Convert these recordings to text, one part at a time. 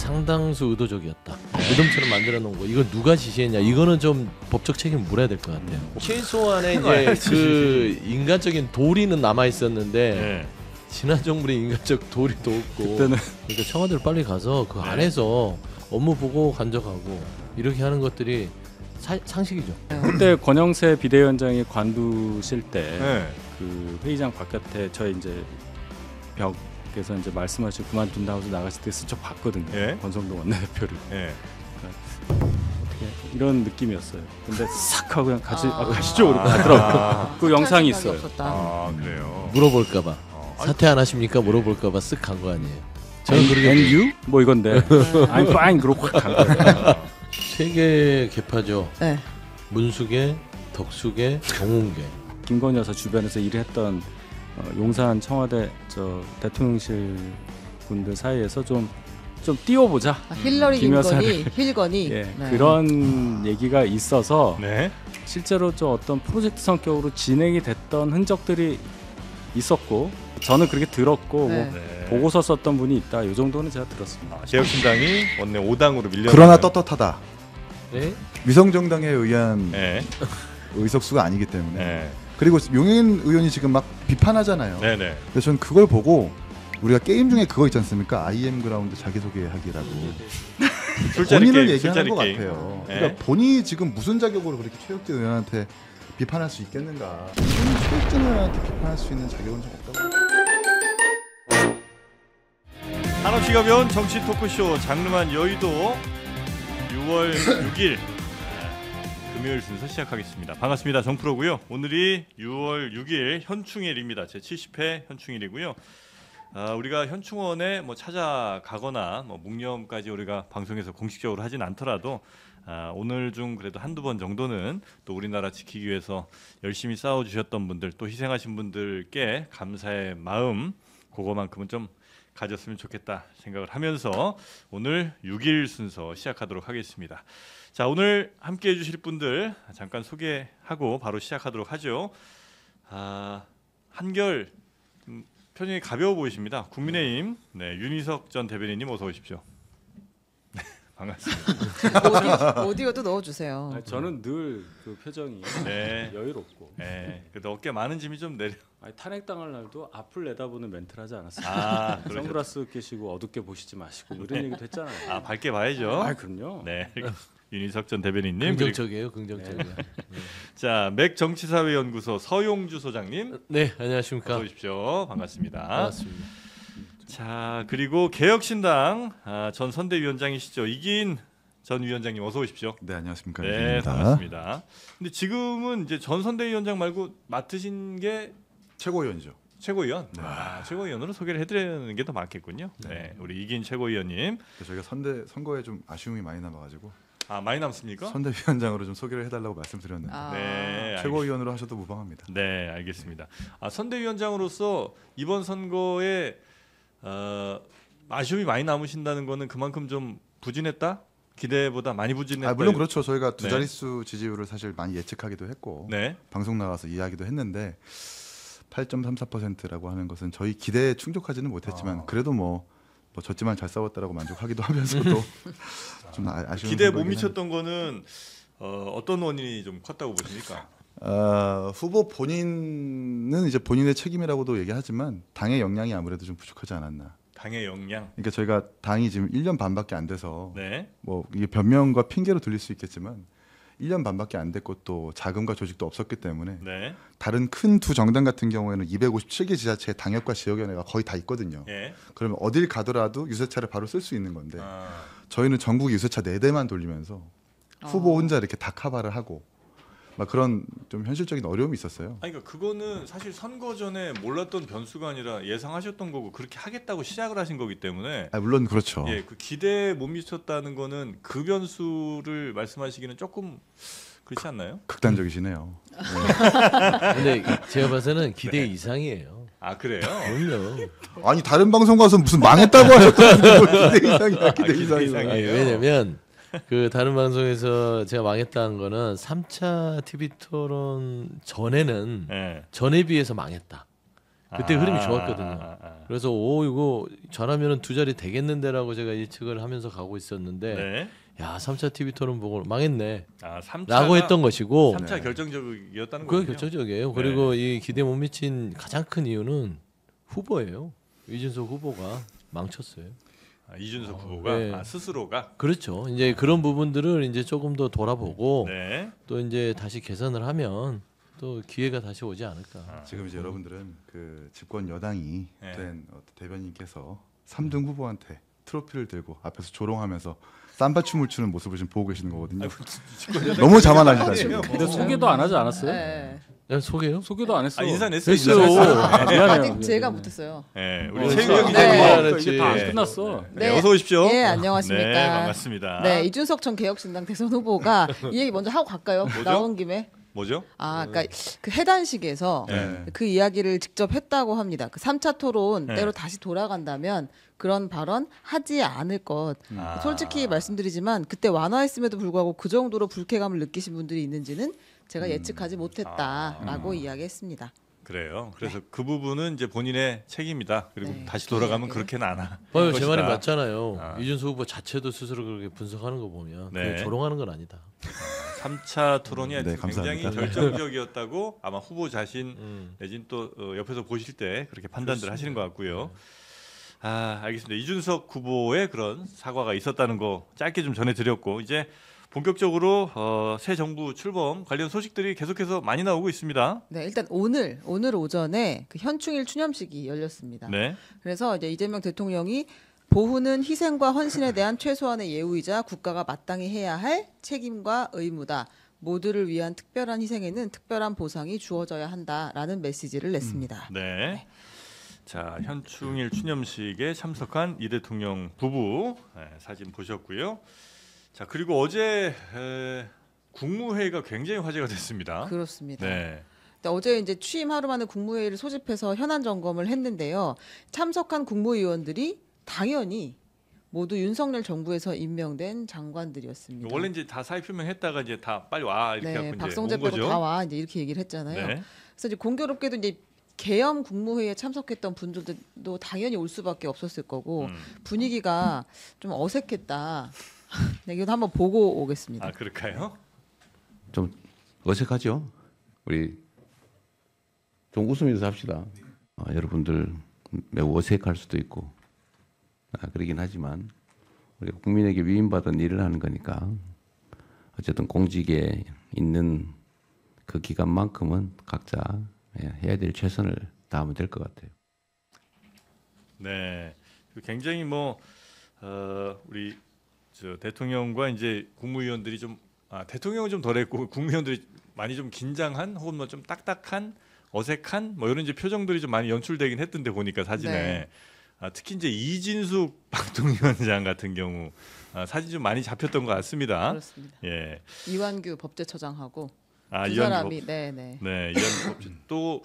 상당수 의도적이었다. 무덤처럼 만들어 놓은 거 이거 누가 지시했냐? 이거는 좀 법적 책임 물어야 될 것 같아요. 최소한의 이제 그 인간적인 도리는 남아 있었는데 네. 지난 정부의 인간적 도리도 없고 그때는 그러니까 청와대로 빨리 가서 그 안에서 업무 보고 간접하고 이렇게 하는 것들이 상식이죠. 그때 권영세 비대위원장이 관두실 때 네. 그 회의장 바깥에 저희 이제 벽에서 이제 말씀하시고 그만둔다고 해서 나갔을 때 스쳐 봤거든요. 예. 권성동 원내대표를. 네. 어떻게 이런 느낌이었어요. 근데 싹 하고 그냥 가시죠 이렇게 하더라고요. 그 영상이 있어요. 아 그래요. 물어볼까봐 사퇴 안 하십니까? 물어볼까봐 쓱 간 거 아니에요. 저는 그렇게 And you? 뭐 이건데 I'm fine 그러고 확 간 거예요. 세계 개파죠. 네. 문수계, 덕수계, 정운계. 김건희 여사 주변에서 일했던 용산 청와대 대통령실 분들 사이에서 좀 띄워보자. 힐러리 김 김건희, 힐건희. 예, 네. 그런 얘기가 있어서 네. 실제로 좀 어떤 프로젝트 성격으로 진행이 됐던 흔적들이 있었고 저는 그렇게 들었고 네. 뭐 네. 보고서 썼던 분이 있다. 이 정도는 제가 들었습니다. 개혁신당이 원내 5당으로 밀려. 그러나 떳떳하다. 네? 위성정당에 의한 네. 의석수가 아니기 때문에. 네. 그리고 용인 의원이 지금 막 비판하잖아요. 네네. 그래서 저는 그걸 보고 우리가 게임 중에 그거 있지 않습니까? IM 그라운드 자기소개하기라고 술자리 본인을 게임, 얘기하는 술자리 것 게임. 같아요. 네. 그러니까 본인이 지금 무슨 자격으로 그렇게 최혁진 의원한테 비판할 수 있겠는가? 본인이 최혁진 의원한테 비판할 수 있는 자격은 좀 없다고. 한없이 가벼운 정치 토크쇼 장르만 여의도 6월 6일 금요일 순서 시작하겠습니다. 반갑습니다. 정프로고요. 오늘이 6월 6일 현충일입니다. 제 70회 현충일이고요. 우리가 현충원에 뭐 찾아가거나 뭐 묵념까지 우리가 방송에서 공식적으로 하진 않더라도 오늘 중 그래도 한두 번 정도는 또 우리나라 지키기 위해서 열심히 싸워주셨던 분들 또 희생하신 분들께 감사의 마음 그거만큼은 좀 가졌으면 좋겠다 생각을 하면서 오늘 6일 순서 시작하도록 하겠습니다. 자, 오늘 함께해 주실 분들 잠깐 소개하고 바로 시작하도록 하죠. 한결 표정이 가벼워 보이십니다. 국민의힘 윤희석 전 대변인님 어서 오십시오. 반갑습니다. 오디오도 넣어주세요. 저는 늘 그 표정이 여유롭고 그래도 어깨 많은 짐이 좀 내려. 탄핵당할 날도 앞을 내다보는 멘트를 하지 않았어요. 선글라스 끼시고 어둡게 보시지 마시고 뭐 이런 얘기도 했잖아요. 밝게 봐야죠. 그럼요. 네. 윤희석 전 대변인님. 긍정적이에요. 긍정적이야. 자, 맥 정치사회연구소 서용주 소장님. 네, 안녕하십니까. 어서 오십시오. 반갑습니다. 반갑습니다. 자, 그리고 개혁신당 전 선대위원장이시죠. 이기인 전 위원장님 어서 오십시오. 네, 안녕하십니까. 네, 반갑습니다. 근데 지금은 이제 전 선대위원장 말고 맡으신 게 최고위원이죠. 최고위원. 최고위원으로 소개를 해드리는 게 더 맞겠군요. 네, 우리 이기인 최고위원님. 저희가 선거에 좀 아쉬움이 많이 남아가지고. 많이 남습니까? 선대위원장으로 좀 소개를 해달라고 말씀드렸는데 네, 최고위원으로 하셔도 무방합니다. 네, 알겠습니다. 선대위원장으로서 이번 선거에 아쉬움이 많이 남으신다는 거는 그만큼 좀 부진했다? 기대보다 많이 부진했다? 물론 그렇죠. 저희가 두 자릿수 지지율을 사실 많이 예측하기도 했고 방송 나가서 이야기도 했는데 8.34%라고 하는 것은 저희 기대에 충족하지는 못했지만 그래도 뭐 졌지만 잘 싸웠다라고 만족하기도 하면서도 좀 아쉬운 기대에 못 미쳤던 거는 어떤 원인이 좀 컸다고 보십니까? 후보 본인은 이제 본인의 책임이라고도 얘기하지만 당의 역량이 아무래도 좀 부족하지 않았나. 당의 역량. 그러니까 저희가 당이 지금 1년 반밖에 안 돼서 네. 뭐 이게 변명과 핑계로 들릴 수 있겠지만 1년 반밖에 안 됐고 또 자금과 조직도 없었기 때문에 다른 큰 두 정당 같은 경우에는 257개 지자체의 당협과 지역위원회가 거의 다 있거든요. 그러면 어딜 가더라도 유세차를 바로 쓸 수 있는 건데 저희는 전국 유세차 4대만 돌리면서 후보 혼자 이렇게 다 커버를 하고 막 그런 좀 현실적인 어려움이 있었어요. 그러니까 그거는 사실 선거 전에 몰랐던 변수가 아니라 예상하셨던 거고 그렇게 하겠다고 시작을 하신 거기 때문에. 물론 그렇죠. 그 기대에 못 미쳤다는 거는 그 변수를 말씀하시기는 조금 그렇지 않나요? 극단적이시네요. 근데 제가 봐서는 기대 이상이에요. 그래요? 그럼요. 아니 다른 방송 가서 무슨 망했다고 하셨다는데 기대 이상이야. 기대 이상이에요. 왜냐면 그 다른 방송에서 제가 망했다는 거는 3차 TV 토론 전에는 전에 비해서 망했다. 그때 흐름이 좋았거든요. 그래서 이거 잘하면은 두 자리 되겠는데라고 제가 예측을 하면서 가고 있었는데 네. 야 3차 TV 토론 보고 망했네. 3차가 라고 했던 것이고 3차 결정적이었다는 그게 거군요. 결정적이에요. 그리고 이 기대 못 미친 가장 큰 이유는 후보예요. 이준석 후보가 망쳤어요. 이준석 후보가 네. 스스로가 그렇죠. 이제 그런 부분들을 이제 조금 더 돌아보고 네. 또 이제 다시 개선을 하면 또 기회가 다시 오지 않을까. 지금 이제 여러분들은 그 집권 여당이 네. 된 대변인께서 3등 후보한테 트로피를 들고 앞에서 조롱하면서 삼바춤을 추는 모습을 지금 보고 계시는 거거든요. 너무 자만하시다 지금. 근데 소개도 안 하지 않았어요? 네. 야, 소개요? 소개도 안 했어. 인사 냈어요. 했어요. 미안해요. 아직 제가 못했어요. 네, 네. 우리 최유경 네. 기자님 이게 다 끝났어. 네, 어서 오십시오. 네, 안녕하십니까. 네, 반갑습니다. 네, 이준석 전 개혁신당 대선 후보가 이 얘기 먼저 하고 갈까요? 뭐죠? 나온 김에. 뭐죠? 그러니까 그 해단식에서 네. 그 이야기를 직접 했다고 합니다. 그 3차 토론 네. 때로 다시 돌아간다면 그런 발언 하지 않을 것. 솔직히 말씀드리지만 그때 완화했음에도 불구하고 그 정도로 불쾌감을 느끼신 분들이 있는지는 제가 예측하지 못했다라고 이야기했습니다. 그래요. 그래서 그 부분은 이제 본인의 책임이다. 그리고 네. 다시 돌아가면 네. 그렇게는 안 하. 봐요, 제 것이다. 말이 맞잖아요. 이준석 후보 자체도 스스로 그렇게 분석하는 거 보면 네. 그게 조롱하는 건 아니다. 3차 토론이 네, 굉장히 감사합니다. 결정적이었다고 아마 후보 자신 음. 내진 또 옆에서 보실 때 그렇게 판단들 하시는 것 같고요. 알겠습니다. 이준석 후보의 그런 사과가 있었다는 거 짧게 좀 전해드렸고 이제 본격적으로 새 정부 출범 관련 소식들이 계속해서 많이 나오고 있습니다. 네, 일단 오늘 오전에 그 현충일 추념식이 열렸습니다. 네. 그래서 이제 이재명 대통령이 보훈은 희생과 헌신에 대한 최소한의 예우이자 국가가 마땅히 해야 할 책임과 의무다. 모두를 위한 특별한 희생에는 특별한 보상이 주어져야 한다라는 메시지를 냈습니다. 네. 자, 현충일 추념식에 참석한 이 대통령 부부 사진 보셨고요. 자, 그리고 어제 국무회의가 굉장히 화제가 됐습니다. 그렇습니다. 네. 어제 이제 취임 하루 만에 국무회의를 소집해서 현안 점검을 했는데요. 참석한 국무위원들이 당연히 모두 윤석열 정부에서 임명된 장관들이었습니다. 원래 이제 다 사의 표명했다가 이제 다 빨리 와 이렇게 하고 네, 이제 박성재 온 빼고 거죠. 다 와 이제 이렇게 얘기를 했잖아요. 네. 그래서 이제 공교롭게도 이제 계엄 국무회의에 참석했던 분들도 당연히 올 수밖에 없었을 거고 분위기가 좀 어색했다. 네, 이거 한번 보고 오겠습니다. 그럴까요? 좀 어색하죠. 우리 좀 웃으면서 합시다. 여러분들 매우 어색할 수도 있고 그러긴 하지만 우리가 국민에게 위임받은 일을 하는 거니까 어쨌든 공직에 있는 그 기간만큼은 각자 해야 될 최선을 다하면 될 것 같아요. 네. 굉장히 우리 대통령과 이제 국무위원들이 좀 대통령은 좀 덜했고 국무위원들이 많이 좀 긴장한 혹은 좀 딱딱한 어색한 이런 이제 표정들이 좀 많이 연출되긴 했던데 보니까 사진에 네. 특히 이제 이진숙 방통위원장 같은 경우 사진 좀 많이 잡혔던 것 같습니다. 그렇습니다. 예. 이완규 법제처장하고 두 이완규 사람이 네네. 네, 이완규 법제 또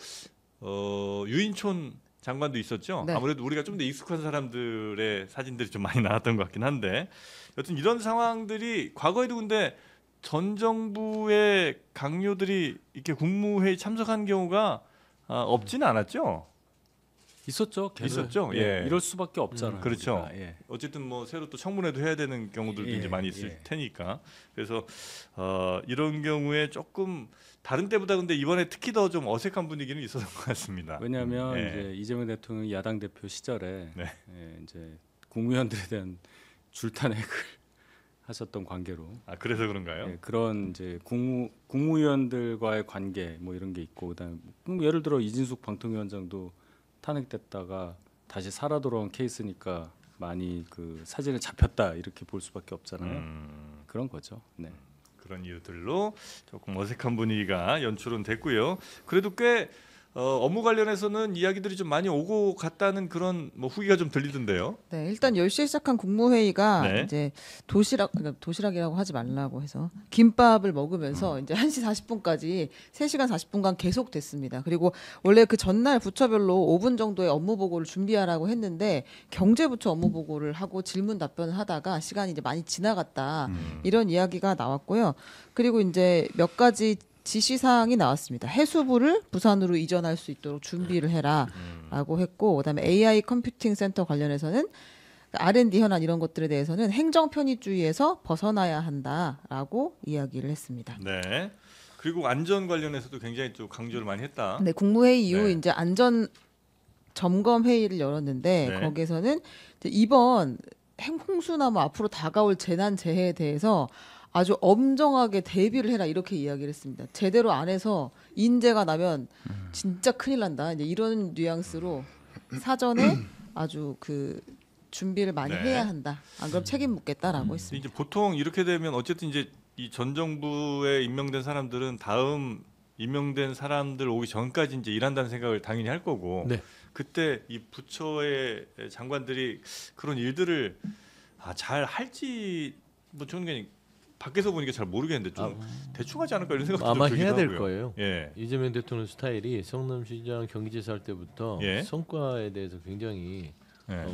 유인촌 장관도 있었죠. 네. 아무래도 우리가 좀 더 익숙한 사람들의 사진들이 좀 많이 나왔던 것 같긴 한데, 여튼 이런 상황들이 과거에도 근데 전 정부의 강요들이 이렇게 국무회의 참석한 경우가 없지는 않았죠. 있었죠. 계속. 있었죠. 예. 이럴 수밖에 없잖아요. 그렇죠. 우리가. 예. 어쨌든 새로 또 청문회도 해야 되는 경우들도 예, 이제 많이 있을 예. 테니까 그래서 이런 경우에 조금 다른 때보다 근데 이번에 특히 더 좀 어색한 분위기는 있었던 것 같습니다. 왜냐하면 예. 이제 이재명 대통령 야당 대표 시절에 네. 이제 국무위원들에 대한 줄타내를 하셨던 관계로 그래서 그런가요? 예, 그런 이제 국무위원들과의 관계 이런 게 있고 그다음 예를 들어 이진숙 방통위원장도 탄핵됐다가 다시 살아 돌아온 케이스니까 많이 그 사진에 잡혔다 이렇게 볼 수밖에 없잖아요. 그런 거죠. 네. 그런 이유들로 조금 어색한 분위기가 연출은 됐고요. 그래도 꽤 업무 관련해서는 이야기들이 좀 많이 오고 갔다는 그런 후기가 좀 들리던데요. 네, 일단 10시에 시작한 국무회의가 네. 이제 도시락이라고 하지 말라고 해서 김밥을 먹으면서 이제 1시 40분까지 3시간 40분간 계속됐습니다. 그리고 원래 그 전날 부처별로 5분 정도의 업무 보고를 준비하라고 했는데 경제부처 업무 보고를 하고 질문 답변을 하다가 시간이 이제 많이 지나갔다. 이런 이야기가 나왔고요. 그리고 이제 몇 가지 지시사항이 나왔습니다. 해수부를 부산으로 이전할 수 있도록 준비를 해라라고 했고, 그다음에 AI 컴퓨팅 센터 관련해서는 R&D 현안 이런 것들에 대해서는 행정 편의주의에서 벗어나야 한다라고 이야기를 했습니다. 네. 그리고 안전 관련해서도 굉장히 또 강조를 많이 했다. 네, 국무회의 이후 네. 이제 안전 점검 회의를 열었는데 네. 거기에서는 이제 이번 홍수나 뭐 앞으로 다가올 재난 재해에 대해서 아주 엄정하게 대비를 해라 이렇게 이야기를 했습니다. 제대로 안 해서 인재가 나면 진짜 큰일 난다. 이제 이런 뉘앙스로 사전에 아주 그 준비를 많이 네. 해야 한다. 안 그럼 책임 묻겠다라고 했습니다. 이제 보통 이렇게 되면 어쨌든 이제 이 전 정부에 임명된 사람들은 다음 임명된 사람들 오기 전까지 이제 일한다는 생각을 당연히 할 거고 네. 그때 이 부처의 장관들이 그런 일들을 잘 할지 뭐 저는 그냥 밖에서 보니까 잘 모르겠는데 좀 대충 하지 않을까 이런 생각도 아마 들기도 해야 될 하고요. 거예요. 예. 이재명 대통령 스타일이 성남시장 경기지사 할 때부터 예. 성과에 대해서 굉장히 예.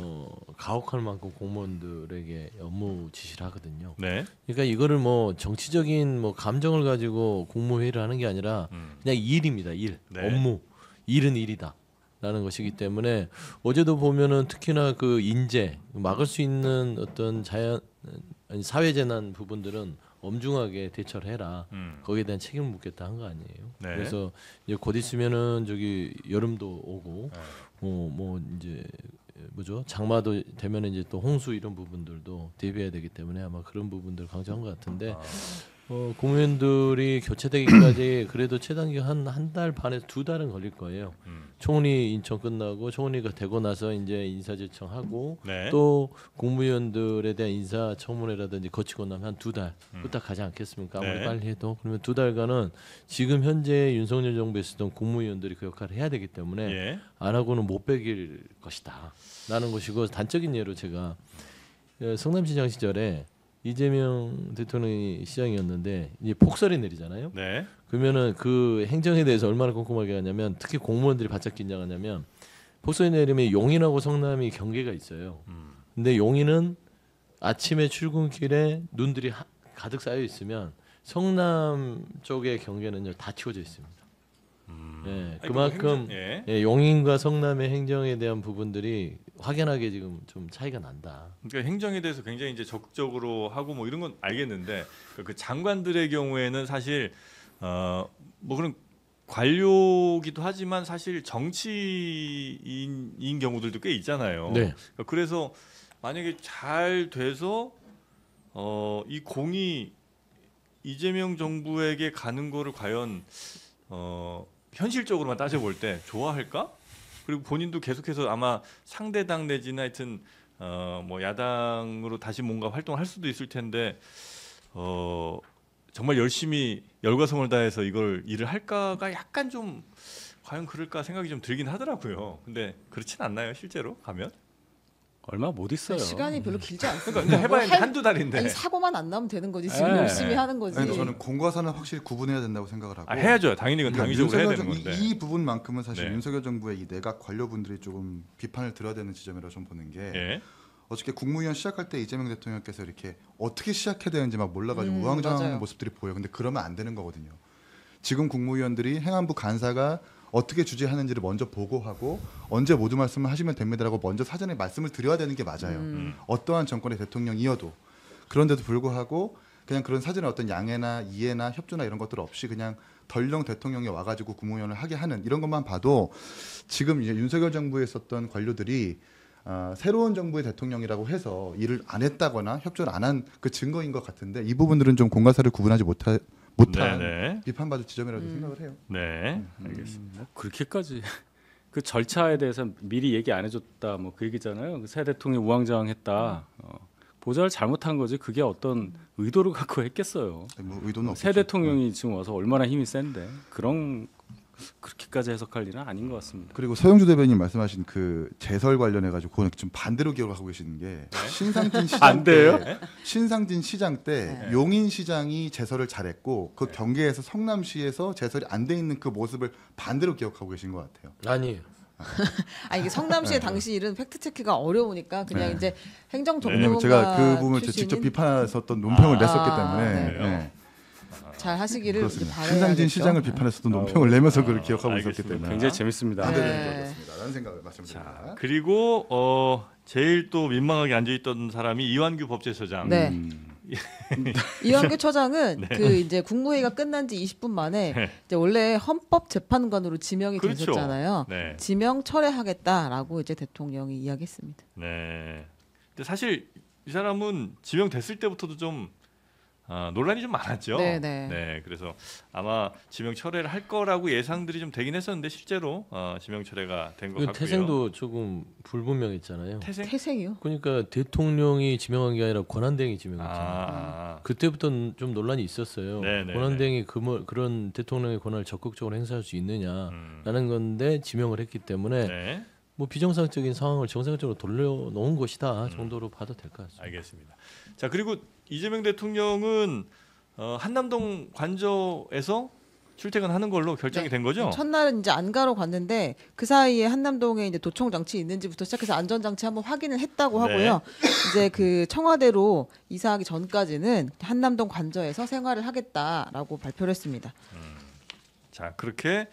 가혹할 만큼 공무원들에게 업무 지시를 하거든요. 네. 그러니까 이거를 뭐 정치적인 뭐 감정을 가지고 국무회의를 하는 게 아니라 그냥 일입니다. 일, 네. 업무, 일은 일이다. 라는 것이기 때문에 어제도 보면은 특히나 그 인재 막을 수 있는 어떤 사회 재난 부분들은 엄중하게 대처를 해라. 거기에 대한 책임을 묻겠다 한 거 아니에요. 네. 그래서 이제 곧 있으면은 저기 여름도 오고 뭐 이제 뭐죠? 장마도 되면 이제 또 홍수 이런 부분들도 대비해야 되기 때문에 아마 그런 부분들 강조한 것 같은데 국무위원들이 교체되기까지 그래도 최단기간 한 달 반에서 2달은 걸릴 거예요. 총리 인천 끝나고 총리가 되고 나서 이제 인사제청하고 네. 또 국무위원들에 대한 인사청문회라든지 거치고 나면 한 2달 후딱 가지 않겠습니까? 아무리 네. 빨리 해도 그러면 2달간은 지금 현재 윤석열 정부에 있었던 국무위원들이 그 역할을 해야 되기 때문에 예. 안 하고는 못 베길 것이다. 라는 것이고 단적인 예로 제가 성남시장 시절에 이재명 대통령이 시장이었는데 이제 폭설이 내리잖아요. 네. 그러면은 그 행정에 대해서 얼마나 꼼꼼하게 하냐면 특히 공무원들이 바짝 긴장하냐면 폭설이 내리면 용인하고 성남이 경계가 있어요. 근데 용인은 아침에 출근길에 눈들이 가득 쌓여 있으면 성남 쪽의 경계는 다 치워져 있습니다. 예, 그만큼 예, 용인과 성남의 행정에 대한 부분들이 확연하게 지금 좀 차이가 난다. 그러니까 행정에 대해서 굉장히 이제 적극적으로 하고 뭐 이런 건 알겠는데 그 장관들의 경우에는 사실 뭐 그런 관료기도 하지만 사실 정치인인 경우들도 꽤 있잖아요. 네. 그래서 만약에 잘 돼서 이 공이 이재명 정부에게 가는 거를 과연 현실적으로만 따져볼 때 좋아할까? 그리고 본인도 계속해서 아마 상대당 내지나 하여튼 뭐 야당으로 다시 뭔가 활동할 수도 있을 텐데 정말 열심히 열과성을 다해서 이걸 일을 할까가 약간 좀 과연 그럴까 생각이 좀 들긴 하더라고요. 근데 그렇진 않나요, 실제로 가면? 얼마 못 있어요. 시간이 별로 길지 않습니다. 그러니까 해봐야 한두 달인데. 아니, 사고만 안 나면 되는 거지. 지금 네. 열심히 하는 거지. 아니, 저는 공과사는 확실히 구분해야 된다고 생각을 하고. 해야죠. 당연히 그건 당위적으로 해야 되는 윤석열 건데. 이 부분만큼은 사실 네. 윤석열 정부의 이 내각 관료분들이 조금 비판을 들어야 되는 지점이라고 좀 보는 게 예. 어저께 국무위원 시작할 때 이재명 대통령께서 이렇게 어떻게 시작해야 되는지 막 몰라가지고 우왕좌왕하는 맞아요. 모습들이 보여요. 근데 그러면 안 되는 거거든요. 지금 국무위원들이 행안부 간사가 어떻게 주재하는지를 먼저 보고하고 언제 모두 말씀을 하시면 됩니다라고 먼저 사전에 말씀을 드려야 되는 게 맞아요. 어떠한 정권의 대통령이어도. 그런데도 불구하고 그냥 그런 사전에 어떤 양해나 이해나 협조나 이런 것들 없이 그냥 덜렁 대통령이 와가지고 국무위원을 하게 하는 이런 것만 봐도 지금 이제 윤석열 정부에 있었던 관료들이 새로운 정부의 대통령이라고 해서 일을 안 했다거나 협조를 안 한 그 증거인 것 같은데 이 부분들은 좀 공과사를 구분하지 못한 네네. 비판받을 지점이라고 생각을 해요. 네. 알겠습니다. 뭐 그렇게까지 그 절차에 대해서 미리 얘기 안 해줬다 뭐 그 얘기잖아요. 새 대통령이 우왕좌왕했다. 보좌를 잘못한 거지 그게 어떤 의도를 갖고 했겠어요. 뭐 의도는 없죠. 새 대통령이 지금 와서 얼마나 힘이 센데 그렇게까지 해석할 일은 아닌 것 같습니다. 그리고 서영주 대변인 말씀하신 그 제설 관련해 가지고 그건 좀 반대로 기억하고 계시는 게 신상진 시장 반대예요? 때 신상진 시장 때 용인 시장이 제설을 잘했고 그 경계에서 성남시에서 제설이 안 돼 있는 그 모습을 반대로 기억하고 계신 것 같아요. 아니에요. 이게 성남시의 당시 일은 팩트 체크가 어려우니까 그냥 이제 행정 전문가 왜냐면 제가 그 부분을 출신인 직접 비판했었던 논평을 냈었기 때문에. 네. 그래요? 잘 하시기를 그렇습니다. 바라야겠죠. 신상진 시장을 비판해서도 논평을 내면서 그걸 기억하고 있었기 알겠습니다. 때문에 굉장히 재밌습니다. 라는 생각을 말씀드립니다. 자, 그리고 제일 또 민망하게 앉아있던 사람이 이완규 법제처장. 네. 이완규 처장은 네. 그 이제 국무회의가 끝난 지 20분 만에 네. 이제 원래 헌법재판관으로 지명이 그렇죠. 됐었잖아요. 네. 지명 철회하겠다라고 이제 대통령이 이야기했습니다. 네. 근데 사실 이 사람은 지명됐을 때부터도 좀 논란이 좀 많았죠. 네네. 네, 그래서 아마 지명 철회를 할 거라고 예상들이 좀 되긴 했었는데 실제로 지명 철회가 된 것 같고요. 태생도 조금 불분명했잖아요. 태생? 태생이요? 그러니까 대통령이 지명한 게 아니라 권한대행이 지명했잖아요. 그때부터 좀 논란이 있었어요. 네네네. 권한대행이 그런 대통령의 권한을 적극적으로 행사할 수 있느냐라는 건데 지명을 했기 때문에 네. 뭐 비정상적인 상황을 정상적으로 돌려놓은 것이다 정도로 봐도 될 것 같습니다. 알겠습니다. 자, 그리고 이재명 대통령은 한남동 관저에서 출퇴근하는 걸로 결정이 네. 된 거죠? 첫날은 이제 안가로 갔는데 그 사이에 한남동에 이제 도청 장치 있는지부터 시작해서 안전 장치 한번 확인을 했다고 하고요. 이제 그 청와대로 이사하기 전까지는 한남동 관저에서 생활을 하겠다라고 발표를 했습니다. 자, 그렇게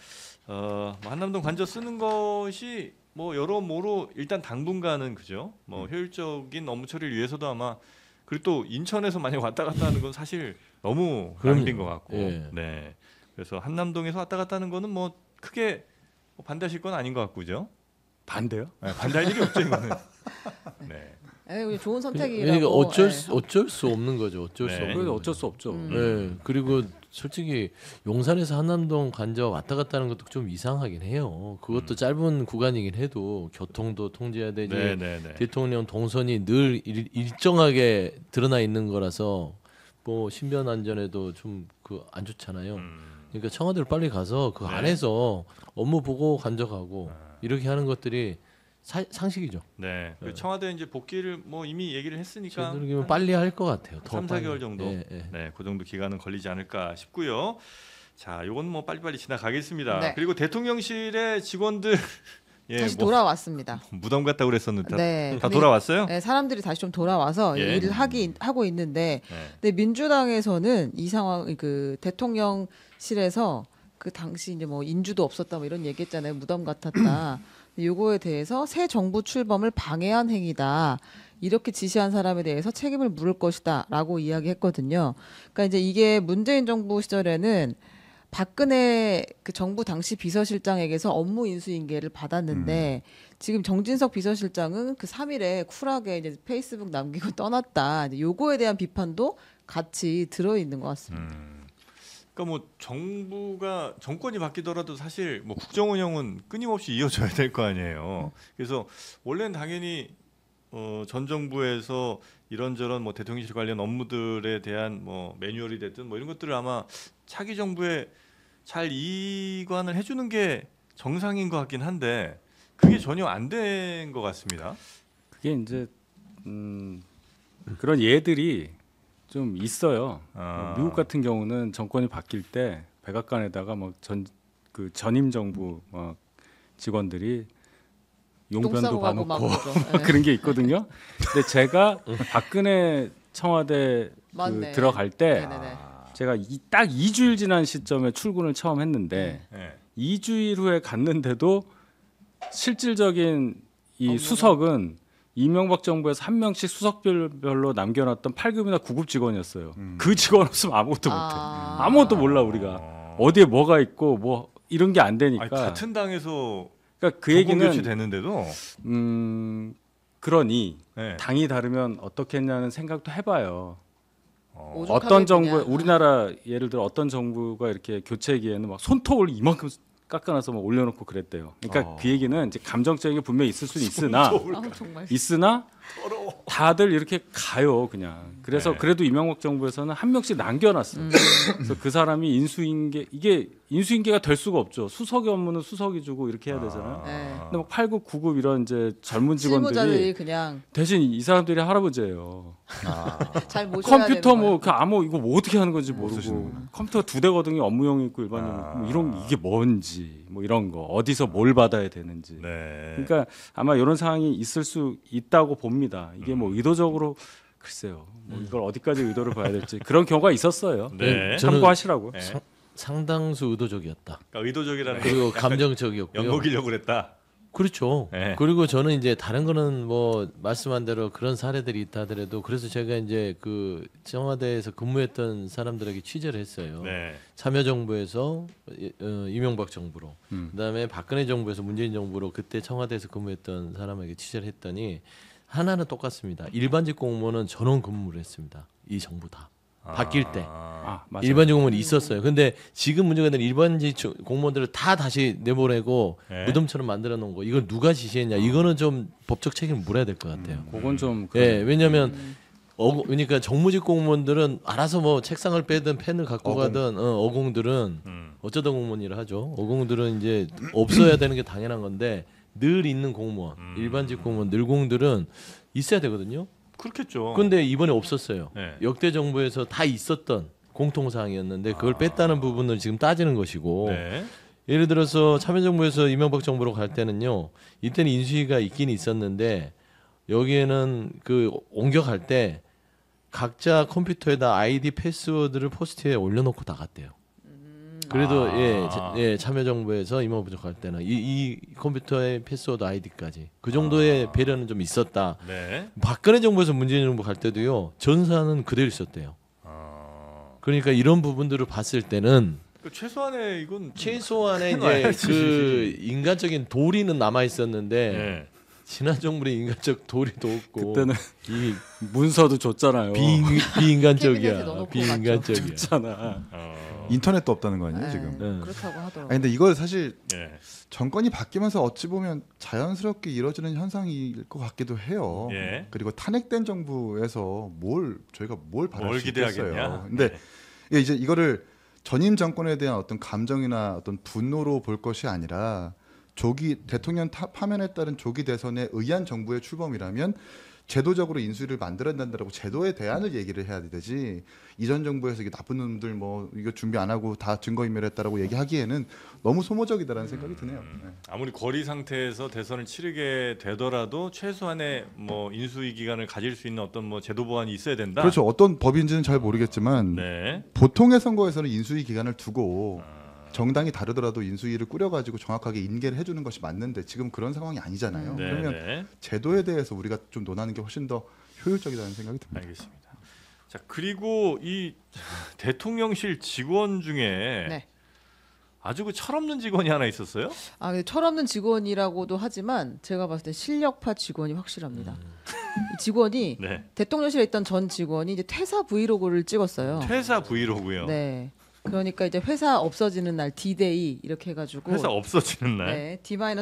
한남동 관저 쓰는 것이 뭐 여러모로 일단 당분간은 그죠. 뭐 효율적인 업무 처리를 위해서도 아마 그리고 또 인천에서 만약 왔다 갔다 하는 건 사실 너무 낭비인 것 같고. 예. 네. 그래서 한남동에서 왔다 갔다 하는 거는 뭐 크게 반대하실 건 아닌 것 같고죠. 반대요? 네, 반대할 일이 없죠 이거는. 네. 좋은 선택이라고. 그러니까 어쩔 수 없는 거죠. 어쩔 수 네. 없는. 그래도 거죠. 어쩔 수 없죠. 네, 그리고 솔직히 용산에서 한남동 관저 왔다 갔다 하는 것도 좀 이상하긴 해요. 그것도 짧은 구간이긴 해도 교통도 통제해야 되지. 네네네. 대통령 동선이 늘 일정하게 드러나 있는 거라서 뭐 신변 안전에도 좀 그 안 좋잖아요. 그러니까 청와대로 빨리 가서 그 네. 안에서 업무 보고 간접하고 이렇게 하는 것들이 상식이죠. 네. 그 청와대 이제 복귀를 뭐 이미 얘기를 했으니까 되도록이면 빨리 할 것 같아요. 더 3, 빨리. 4개월 정도. 예, 예. 네, 그 정도 기간은 걸리지 않을까 싶고요. 자, 요건 뭐 빨리빨리 지나가겠습니다. 네. 그리고 대통령실의 직원들 다시 뭐 돌아왔습니다. 무덤 같다고 그랬었는데 네. 다 돌아왔어요? 네, 사람들이 다시 좀 돌아와서 예. 일을 하고 있는데, 네. 근데 민주당에서는 이 상황 그 대통령실에서 그 당시 이제 뭐 인주도 없었다 뭐 이런 얘기했잖아요. 무덤 같았다. 요거에 대해서 새 정부 출범을 방해한 행위다. 이렇게 지시한 사람에 대해서 책임을 물을 것이다라고 이야기했거든요. 그러니까 이제 이게 문재인 정부 시절에는 박근혜 그 정부 당시 비서실장에게서 업무 인수인계를 받았는데 지금 정진석 비서실장은 그 3일에 쿨하게 이제 페이스북 남기고 떠났다. 이제 요거에 대한 비판도 같이 들어 있는 것 같습니다. 그러니까 뭐 정권이 바뀌더라도 사실 뭐 국정 운영은 끊임없이 이어져야 될 거 아니에요. 그래서 원래는 당연히 전 정부에서 이런저런 뭐 대통령실 관련 업무들에 대한 뭐 매뉴얼이 됐든 뭐 이런 것들을 아마 차기 정부에 잘 이관을 해주는 게 정상인 것 같긴 한데 그게 전혀 안 된 것 같습니다. 그게 이제 그런 예들이 좀 있어요. 미국 같은 경우는 정권이 바뀔 때 백악관에다가 뭐 그 전임 정부 직원들이 용변도 봐놓고 그런 게 있거든요. 근데 제가 박근혜 청와대 맞네. 들어갈 때 네네네. 제가 딱 2주일 지난 시점에 출근을 처음 했는데 네. 2주일 후에 갔는데도 실질적인 이 업무가? 수석은 이명박 정부에서 한 명씩 수석별로 남겨놨던 8급이나 9급 직원이었어요. 그 직원 없으면 아무것도 못해. 아무것도 몰라 우리가. 어디에 뭐가 있고 뭐 이런 게 안 되니까. 아니, 같은 당에서 그러니까 그 얘기는 교체되는데도 그러니 네. 당이 다르면 어떻게 했냐는 생각도 해봐요. 오죽하게 어떤 정부 그냥. 우리나라 예를 들어 어떤 정부가 이렇게 교체기에는 막 손톱을 이만큼 깎아놔서 막 올려놓고 그랬대요. 그러니까 그 얘기는 이제 감정적인 게 분명히 있을 수는 있으나 정말. 다들 이렇게 가요 그냥. 그래서 네. 그래도 이명박 정부에서는 한 명씩 남겨놨어요. 그래서 그 사람이 인수인계 이게 인수인계가 될 수가 없죠. 수석의 업무는 수석이 주고 이렇게 해야 되잖아요. 네. 근데 막 8급, 9급 이런 이제 젊은 직원들이 실무자들이 그냥 대신 이 사람들이 할아버지예요. 잘 모셔야 컴퓨터 되는 뭐 거예요. 그 아무 이거 뭐 어떻게 하는 건지 모르고 쓰시는구나. 컴퓨터 2대거든요. 업무용 있고 일반용 있고 뭐 이런 이게 뭔지 뭐 이런 거 어디서 뭘 받아야 되는지. 네. 그러니까 아마 이런 상황이 있을 수 있다고 봅니다. 이게 뭐 의도적으로 글쎄요. 뭐 이걸 어디까지 의도를 봐야 될지 그런 경우가 있었어요. 네. 참고하시라고. 네. 상당수 의도적이었다. 그러니까 의도적이라는 그리고 게 약간 감정적이었고요. 엿먹이려고 그랬다. 그렇죠. 네. 그리고 저는 이제 다른 거는 뭐 말씀한 대로 그런 사례들이 있다 하더라도 그래서 제가 이제 그 청와대에서 근무했던 사람들에게 취재를 했어요. 네. 참여정부에서 이명박 정부로, 그다음에 박근혜 정부에서 문재인 정부로 그때 청와대에서 근무했던 사람에게 취재를 했더니 하나는 똑같습니다. 일반직 공무원은 전원 근무를 했습니다. 이 정부 다 바뀔 때. 맞아요. 일반직 공무원이 있었어요. 근데 지금 문제가 되는 일반직 공무원들을 다 다시 내보내고 네. 무덤처럼 만들어 놓은 거 이걸 누가 지시했냐? 이거는 좀 법적 책임을 물어야 될 것 같아요. 그건 좀 예, 왜냐하면 그러니까 정무직 공무원들은 알아서 뭐 책상을 빼든 펜을 갖고 가든 어공들은 어쩌다 공무원 일을 하죠. 어공들은 이제 없어야 되는 게 당연한 건데 늘 있는 공무원, 일반직 공무원, 늘공들은 있어야 되거든요. 그렇겠죠. 근데 이번에 없었어요. 네. 역대 정부에서 다 있었던 공통사항이었는데 그걸 뺐다는 부분을 지금 따지는 것이고 네. 예를 들어서 참여정부에서 이명박 정부로 갈 때는요. 이때는 인수위가 있긴 있었는데 여기에는 그 옮겨갈 때 각자 컴퓨터에다 아이디 패스워드를 포스트에 올려놓고 나갔대요. 그래도 예, 참여정부에서 이명박 정부 갈 때는 이 컴퓨터의 패스워드 아이디까지 그 정도의 배려는 좀 있었다. 네. 박근혜 정부에서 문재인 정부 갈 때도요. 전사는 그대로 있었대요. 그러니까 이런 부분들을 봤을 때는 최소한의 이건 최소한의 이제 해놔야지. 그 인간적인 도리는 남아 있었는데 네. 지난 정부의 인간적 도리도 없고 그때는 이 문서도 줬잖아요. 캐비넷에 비인간적이야. 넣어놓고 비인간적이야. 줬잖아. 인터넷도 없다는 거 아니에요 네, 지금? 그렇다고 하더라고요. 아니 근데 이걸 사실 네. 정권이 바뀌면서 어찌 보면 자연스럽게 이루어지는 현상일 것 같기도 해요. 예. 그리고 탄핵된 정부에서 저희가 뭘 바랄 뭘 수 있겠어요. 기대하겠냐? 근데 네. 이게 이제 이거를 전임 정권에 대한 어떤 감정이나 어떤 분노로 볼 것이 아니라 대통령 파면에 따른 조기 대선에 의한 정부의 출범이라면 제도적으로 인수위를 만들어야 된다라고 제도에 대안을 얘기를 해야 되지 이전 정부에서 이게 나쁜 놈들 뭐 이거 준비 안 하고 다 증거인멸했다라고 얘기하기에는 너무 소모적이다라는 생각이 드네요. 네. 아무리 거리 상태에서 대선을 치르게 되더라도 최소한의 뭐 인수위 기간을 가질 수 있는 어떤 뭐 제도 보완이 있어야 된다. 그렇죠. 어떤 법인지는 잘 모르겠지만 네. 보통의 선거에서는 인수위 기간을 두고 정당이 다르더라도 인수위를 꾸려가지고 정확하게 인계를 해주는 것이 맞는데 지금 그런 상황이 아니잖아요. 네, 그러면 네. 제도에 대해서 우리가 좀 논하는 게 훨씬 더 효율적이라는 생각이 듭니다. 알겠습니다. 자 그리고 이 대통령실 직원 중에 네. 아주 그 철없는 직원이 하나 있었어요. 근데 철없는 직원이라고도 하지만 제가 봤을 때 실력파 직원이 확실합니다. 이 직원이 네. 대통령실에 있던 전 직원이 이제 퇴사 브이로그를 찍었어요. 퇴사 브이로그요. 네. 그러니까 이제 회사 없어지는 날 D-Day 이렇게 해가지고 회사 없어지는 날. 네, D-몇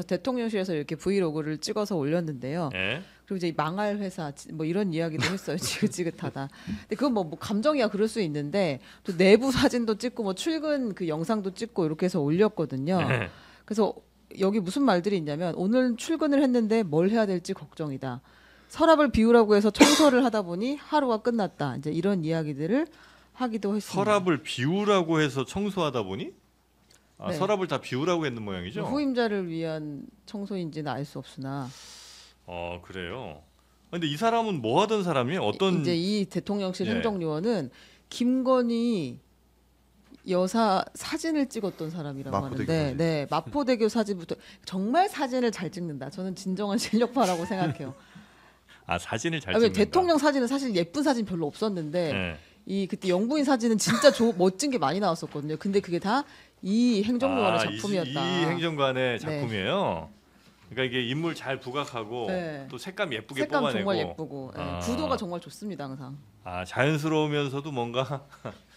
대통령실에서 이렇게 브이로그를 찍어서 올렸는데요. 네. 그리고 이제 망할 회사 뭐 이런 이야기도 했어요. 지긋지긋하다. 근데 그건 뭐 감정이야 그럴 수 있는데 또 내부 사진도 찍고 뭐 출근 그 영상도 찍고 이렇게 해서 올렸거든요. 네. 그래서 여기 무슨 말들이 있냐면 오늘 출근을 했는데 뭘 해야 될지 걱정이다. 서랍을 비우라고 해서 청소를 하다 보니 하루가 끝났다. 이제 이런 이야기들을 하기도 했습니다. 서랍을 비우라고 해서 청소하다 보니 네. 서랍을 다 비우라고 했는 모양이죠. 후임자를 위한 청소인지는 알 수 없으나 그래요. 근데 이 사람은 뭐 하던 사람이에요? 어떤 이제 이 대통령실 예. 행정요원은 김건희 여사 사진을 찍었던 사람이라고 마포대교 하는데, 사진. 네 마포대교 사진부터 정말 사진을 잘 찍는다. 저는 진정한 실력파라고 생각해요. 사진을 잘 왜냐면 찍는다. 대통령 사진은 사실 예쁜 사진 별로 없었는데 네. 이 그때 영부인 사진은 진짜 멋진 게 많이 나왔었거든요. 근데 그게 다 이 행정요원의 작품이었다. 이 행정관의 네. 작품이에요. 그러니까 이게 인물 잘 부각하고 네. 또 색감 예쁘게 색감 뽑아내고 정말 예쁘고 네, 구도가 정말 좋습니다 항상. 자연스러우면서도 뭔가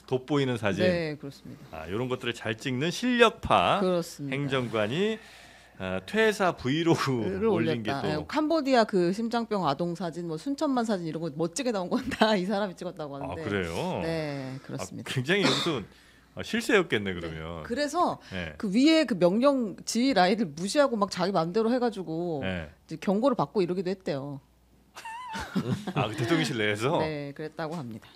돋보이는 사진. 네 그렇습니다. 이런 것들을 잘 찍는 실력파 그렇습니다. 행정관이 퇴사 브이로그 올린 게 올렸다. 또 네, 캄보디아 그 심장병 아동 사진, 뭐 순천만 사진 이런 거 멋지게 나온 건 다 이 사람이 찍었다고 하는데. 그래요? 네 그렇습니다. 굉장히 이것도 실세였겠네 그러면. 그래서 네. 그 위에 그 명령 지휘 라인을 무시하고 막 자기 마음대로 해가지고 네. 이제 경고를 받고 이러기도 했대요. 그 대통령실 내에서. 네 그랬다고 합니다.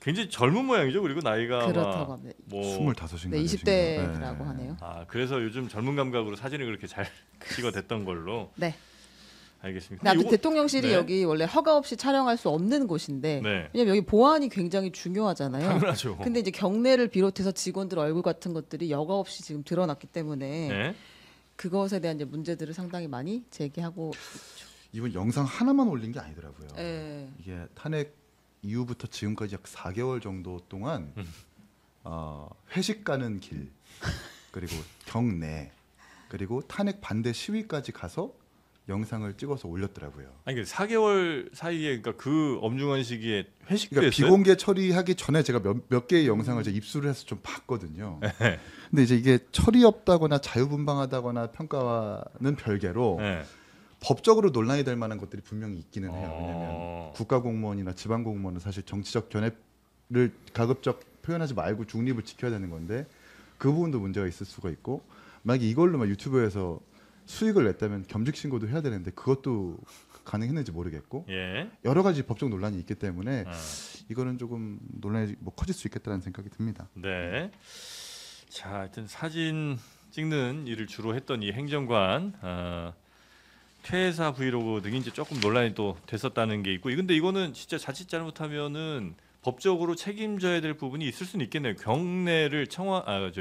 굉장히 젊은 모양이죠. 그리고 나이가 그렇다고 아마 합니다. 뭐 25인가 네 20대라고 하네요. 그래서 요즘 젊은 감각으로 사진을 그렇게 잘 찍어댔던 걸로. 네. 알겠습니다. 근데 아무튼 요거- 대통령실이 네. 여기 원래 허가 없이 촬영할 수 없는 곳인데 네. 왜냐면 여기 보안이 굉장히 중요하잖아요. 당연하죠. 근데 이제 경례를 비롯해서 직원들 얼굴 같은 것들이 여과 없이 지금 드러났기 때문에 네. 그것에 대한 이제 문제들을 상당히 많이 제기하고 이번 영상 하나만 올린 게 아니더라고요. 예. 이게 탄핵 이후부터 지금까지 약 4개월 정도 동안 회식 가는 길 그리고 경내 그리고 탄핵 반대 시위까지 가서 영상을 찍어서 올렸더라고요. 아니 4개월 사이에 그러니까 그 엄중한 시기에 회식도 그러니까 했어요? 비공개 처리하기 전에 제가 몇 개의 영상을 제가 입수를 해서 좀 봤거든요. 근데 이제 이게 처리 없다거나 자유분방하다거나 평가와는 별개로 네. 법적으로 논란이 될 만한 것들이 분명히 있기는 해요. 어. 왜냐하면 국가공무원이나 지방공무원은 사실 정치적 견해를 가급적 표현하지 말고 중립을 지켜야 되는 건데 그 부분도 문제가 있을 수가 있고 만약에 이걸로 막 유튜브에서 수익을 냈다면 겸직 신고도 해야 되는데 그것도 가능했는지 모르겠고 예. 여러 가지 법적 논란이 있기 때문에 아. 이거는 조금 논란이 뭐 커질 수 있겠다는 생각이 듭니다. 네. 자, 하여튼 사진 찍는 일을 주로 했던 이 행정관 퇴사 브이로그 등이 이제 조금 논란이 또 됐었다는 게 있고, 근데 이거는 진짜 자칫 잘못하면은 법적으로 책임져야 될 부분이 있을 수는 있겠네요. 경례를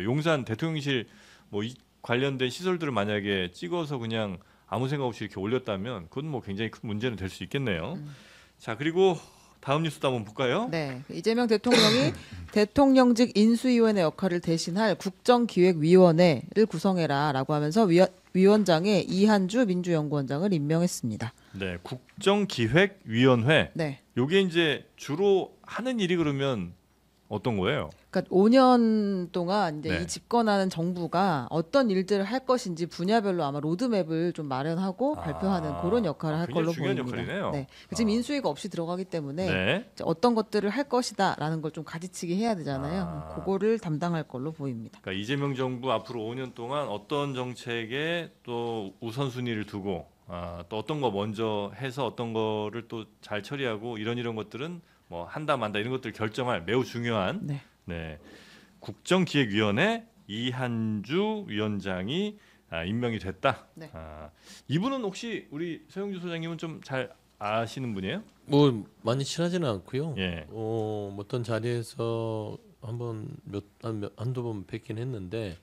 용산 대통령실 뭐 관련된 시설들을 만약에 찍어서 그냥 아무 생각 없이 이렇게 올렸다면 그건 뭐 굉장히 큰 문제는 될 수 있겠네요. 자, 그리고 다음 뉴스도 한번 볼까요? 네, 이재명 대통령이 대통령직 인수위원회 역할을 대신할 국정기획위원회를 구성해라라고 하면서 위원장에 이한주 민주연구원장을 임명했습니다. 네, 국정기획위원회. 네, 요게 이제 주로 하는 일이 그러면 어떤 거예요? 그러니까 5년 동안 이제 네. 이 집권하는 정부가 어떤 일들을 할 것인지 분야별로 아마 로드맵을 좀 마련하고 발표하는 그런 역할을 할 굉장히 걸로 중요한 보입니다. 역할이네요. 네, 지금 인수위가 없이 들어가기 때문에 네. 이제 어떤 것들을 할 것이다라는 걸 좀 가지치기 해야 되잖아요. 그거를 담당할 걸로 보입니다. 그러니까 이재명 정부 앞으로 5년 동안 어떤 정책에 또 우선순위를 두고 또 어떤 거 먼저 해서 어떤 거를 또 잘 처리하고 이런 것들은 뭐 한다 만다 이런 것들 결정할 매우 중요한 네. 네. 국정기획위원회 이한주 위원장이 임명이 됐다. 네. 이분은 혹시 우리 서영주 소장님은 좀 잘 아시는 분이에요? 뭐 많이 친하지는 않고요. 예. 어떤 자리에서 한두 번 뵙긴 했는데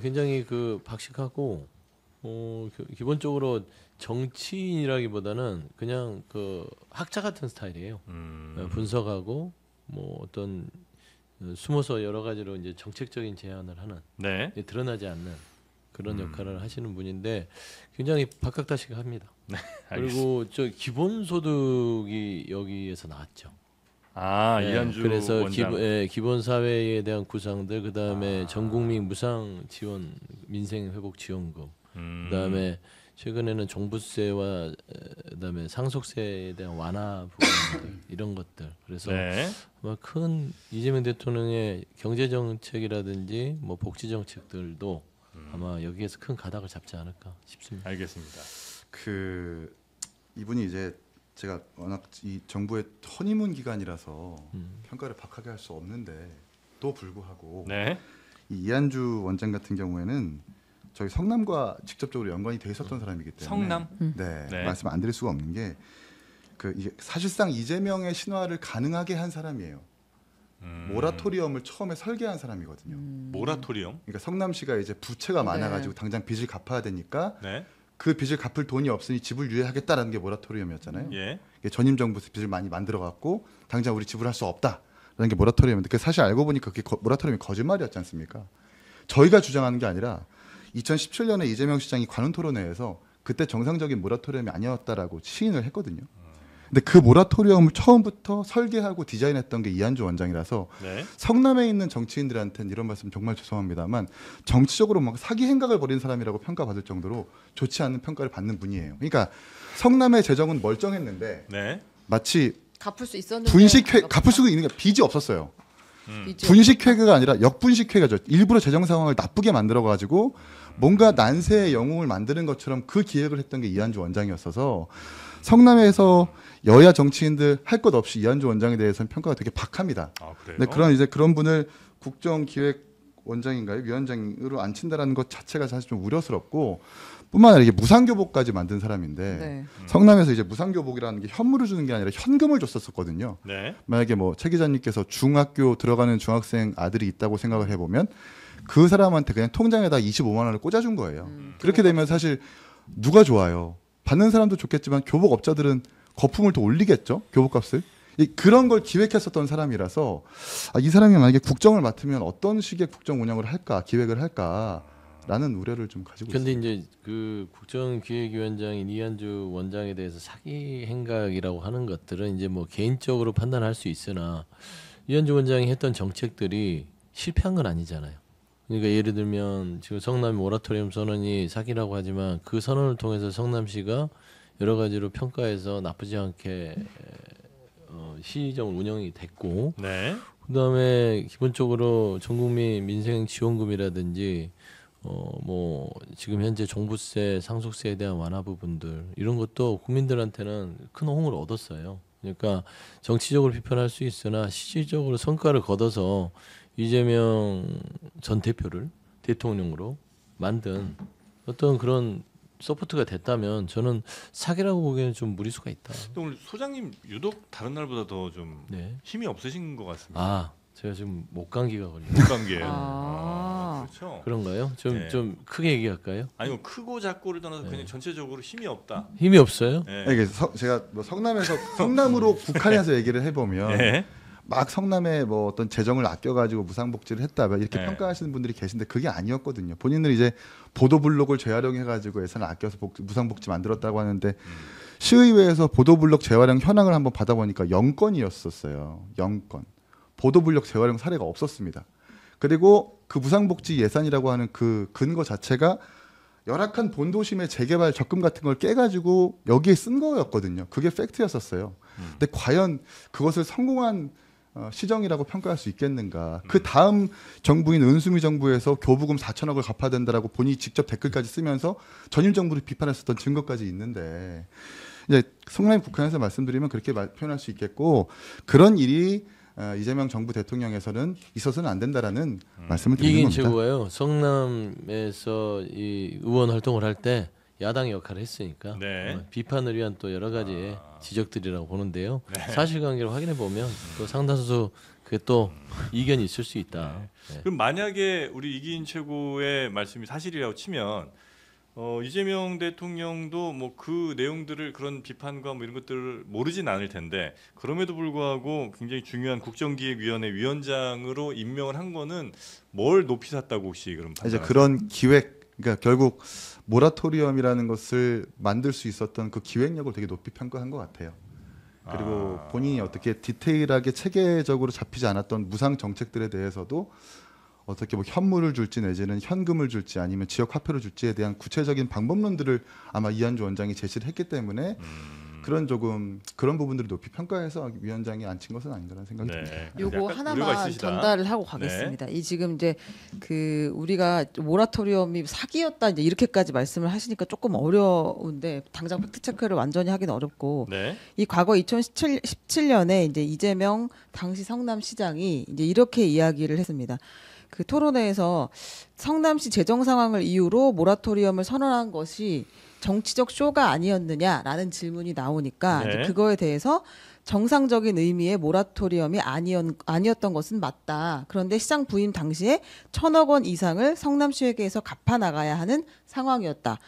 굉장히 그 박식하고 기본적으로 정치인이라기보다는 그냥 그 학자 같은 스타일이에요. 분석하고 뭐 어떤 숨어서 여러 가지로 이제 정책적인 제안을 하는 네. 드러나지 않는 그런 역할을 하시는 분인데 굉장히 박학다식합니다. 그리고 저 기본소득이 여기에서 나왔죠. 이한주 그래서 원장. 기본 사회에 대한 구상들, 그다음에 전국민 무상 지원, 민생 회복 지원금, 그다음에 최근에는 종부세와 그다음에 상속세에 대한 완화 부분들 이런 것들. 그래서 네. 아마 큰 이재명 대통령의 경제 정책이라든지 뭐 복지 정책들도 아마 여기에서 큰 가닥을 잡지 않을까 싶습니다. 알겠습니다. 그 이분이 이제 제가 워낙 이 정부의 허니문 기간이라서 평가를 박하게 할 수 없는데도 불구하고 네. 이 이한주 원장 같은 경우에는 저희 성남과 직접적으로 연관이 돼 있었던 사람이기 때문에 성남? 네, 네. 말씀 안 드릴 수가 없는 게 이게 사실상 이재명의 신화를 가능하게 한 사람이에요. 모라토리엄을 처음에 설계한 사람이거든요. 모라토리엄? 그러니까 성남시가 이제 부채가 많아가지고 당장 빚을 갚아야 되니까 네. 그 빚을 갚을 돈이 없으니 집을 유예하겠다라는 게 모라토리엄이었잖아요. 예. 전임 정부에서 빚을 많이 만들어갖고 당장 우리 지불할 수 없다라는 게 모라토리엄인데 그 사실 알고 보니까 그게 모라토리엄이 거짓말이었지 않습니까? 저희가 주장하는 게 아니라 2017년에 이재명 시장이 관훈토론회에서 그때 정상적인 모라토리엄이 아니었다라고 시인을 했거든요. 근데 그 모라토리엄을 처음부터 설계하고 디자인했던 게 이한주 원장이라서 네. 성남에 있는 정치인들한테는 이런 말씀 정말 죄송합니다만 정치적으로 막 사기 행각을 벌인 사람이라고 평가받을 정도로 좋지 않은 평가를 받는 분이에요. 그러니까 성남의 재정은 멀쩡했는데 네. 마치 갚을 수 있었는데 갚을 수 있는 게 빚이 없었어요. 빚이 분식회계가 아니라 역분식회계죠. 일부러 재정 상황을 나쁘게 만들어가지고 뭔가 난세의 영웅을 만드는 것처럼 그 기획을 했던 게 이한주 원장이었어서 성남에서 여야 정치인들 할 것 없이 이한주 원장에 대해서는 평가가 되게 박합니다. 그래요? 근데 그런 분을 국정기획원장인가요? 위원장으로 앉힌다라는 것 자체가 사실 좀 우려스럽고 뿐만 아니라 이게 무상교복까지 만든 사람인데 네. 성남에서 이제 무상교복이라는 게 현물을 주는 게 아니라 현금을 줬었거든요. 네. 만약에 뭐 최 기자님께서 중학교 들어가는 중학생 아들이 있다고 생각을 해보면 그 사람한테 그냥 통장에다 25만 원을 꽂아준 거예요. 그렇게 되면 사실 누가 좋아요? 받는 사람도 좋겠지만 교복업자들은 거품을 더 올리겠죠, 교복값을. 그런 걸 기획했었던 사람이라서 이 사람이 만약에 국정을 맡으면 어떤 식의 국정 운영을 할까, 기획을 할까라는 우려를 좀 가지고 근데 있습니다. 이제 그 국정기획위원장인 이한주 원장에 대해서 사기 행각이라고 하는 것들은 이제 뭐 개인적으로 판단할 수 있으나 이한주 원장이 했던 정책들이 실패한 건 아니잖아요. 그러니까 예를 들면 지금 성남 모라토리엄 선언이 사기라고 하지만 그 선언을 통해서 성남시가 여러 가지로 평가해서 나쁘지 않게 시정 운영이 됐고, 네. 그다음에 기본적으로 전국민 민생 지원금이라든지 뭐 지금 현재 종부세, 상속세에 대한 완화 부분들 이런 것도 국민들한테는 큰 호응을 얻었어요. 그러니까 정치적으로 비판할 수 있으나 실질적으로 성과를 거둬서 이재명 전 대표를 대통령으로 만든 어떤 그런 서포트가 됐다면 저는 사기라고 보기에는 좀 무리수가 있다. 근데 오늘 소장님 유독 다른 날보다 더 좀 네. 힘이 없으신 것 같습니다. 아, 제가 지금 목감기가 걸려요. 목감기예요. 아. 그렇죠. 그런가요? 좀 네. 좀 크게 얘기할까요? 아니 뭐 크고 작고를 떠나서 그냥 전체적으로 힘이 없다. 힘이 없어요? 네. 이게 제가 뭐 성남으로 국한해서 얘기를 해보면 네. 막 성남에 뭐 어떤 재정을 아껴가지고 무상복지를 했다 이렇게 네. 평가하시는 분들이 계신데 그게 아니었거든요. 본인은 이제 보도블록을 재활용해가지고 예산을 아껴서 무상복지 만들었다고 하는데 시의회에서 보도블록 재활용 현황을 한번 받아보니까 0건이었었어요. 0건. 보도블록 재활용 사례가 없었습니다. 그리고 그 무상복지 예산이라고 하는 그 근거 자체가 열악한 본도심의 재개발 적금 같은 걸 깨가지고 여기에 쓴 거였거든요. 그게 팩트였었어요. 근데 과연 그것을 성공한 시정이라고 평가할 수 있겠는가? 그 다음 정부인 은수미 정부에서 교부금 4천억을 갚아야 된다라고 본인이 직접 댓글까지 쓰면서 전임 정부를 비판했었던 증거까지 있는데 이제 성남 국한에서 말씀드리면 그렇게 표현할 수 있겠고 그런 일이 이재명 정부 대통령에서는 있어서는 안 된다라는 말씀을 드리는 이긴 겁니다. 최고가요. 성남에서 이 의원 활동을 할 때 야당의 역할을 했으니까 네. 비판을 위한 또 여러 가지 지적들이라고 보는데요. 사실관계를 확인해 보면 또 상당수 그게 또 이견이 있을 수 있다. 네. 그럼 만약에 우리 이기인 최고의 말씀이 사실이라고 치면 이재명 대통령도 뭐 그 내용들을 그런 비판과 뭐 이런 것들을 모르진 않을 텐데 그럼에도 불구하고 굉장히 중요한 국정기획위원회 위원장으로 임명을 한 거는 뭘 높이 샀다고 혹시 그럼 이제 판단하세요? 그런 기획, 그러니까 결국 모라토리엄이라는 것을 만들 수 있었던 그 기획력을 되게 높이 평가한 것 같아요. 그리고 본인이 어떻게 디테일하게 체계적으로 잡히지 않았던 무상 정책들에 대해서도 어떻게 뭐 현물을 줄지 내지는 현금을 줄지 아니면 지역 화폐를 줄지에 대한 구체적인 방법론들을 아마 이한주 원장이 제시를 했기 때문에 그런 부분들을 높이 평가해서 위원장이 앉힌 것은 아닌가라는 생각이 듭니다. 요거 약간 우려가 하나만 있으시다. 전달을 하고 가겠습니다. 이 지금 이제 그 우리가 모라토리엄이 사기였다 이제 이렇게까지 말씀을 하시니까 조금 어려운데 당장 팩트 체크를 완전히 하기는 어렵고 네. 이 과거 2017년에 이제 이재명 당시 성남시장이 이제 이렇게 이야기를 했습니다. 그 토론회에서 성남시 재정 상황을 이유로 모라토리엄을 선언한 것이 정치적 쇼가 아니었느냐라는 질문이 나오니까 네. 이제 그거에 대해서 정상적인 의미의 모라토리엄이 아니었던 것은 맞다. 그런데 시장 부임 당시에 1,000억 원 이상을 성남시에게서 갚아 나가야 하는 상황이었다.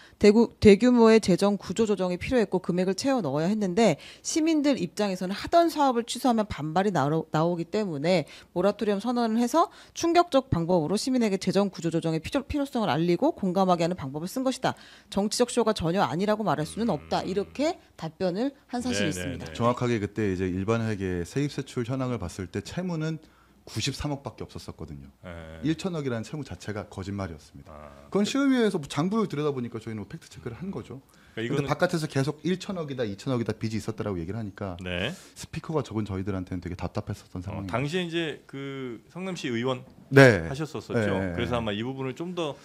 대규모의 재정 구조 조정이 필요했고 금액을 채워 넣어야 했는데 시민들 입장에서는 하던 사업을 취소하면 반발이 나오기 때문에 모라토리엄 선언을 해서 충격적 방법으로 시민에게 재정 구조 조정의 필요성을 알리고 공감하게 하는 방법을 쓴 것이다. 정치적 쇼가 전혀 아니라고 말할 수는 없다. 이렇게 답변을 한 사실이 있습니다. 정확하게 그때 이제 일반 회계 세입세출 현황을 봤을 때 채무는 93억밖에 없었거든요. 1천억이라는 채무 자체가 거짓말이었습니다. 그건 시의회에서 장부를 들여다보니까 저희는 팩트 체크를 한 거죠. 그런데 그러니까 바깥에서 계속 1천억이다, 2천억이다 빚이 있었다라고 얘기를 하니까 네. 스피커가 적은 저희들한테는 되게 답답했었던 상황입니다. 당시에 이제 그 성남시 의원 네. 하셨었죠. 네. 그래서 아마 이 부분을 좀 더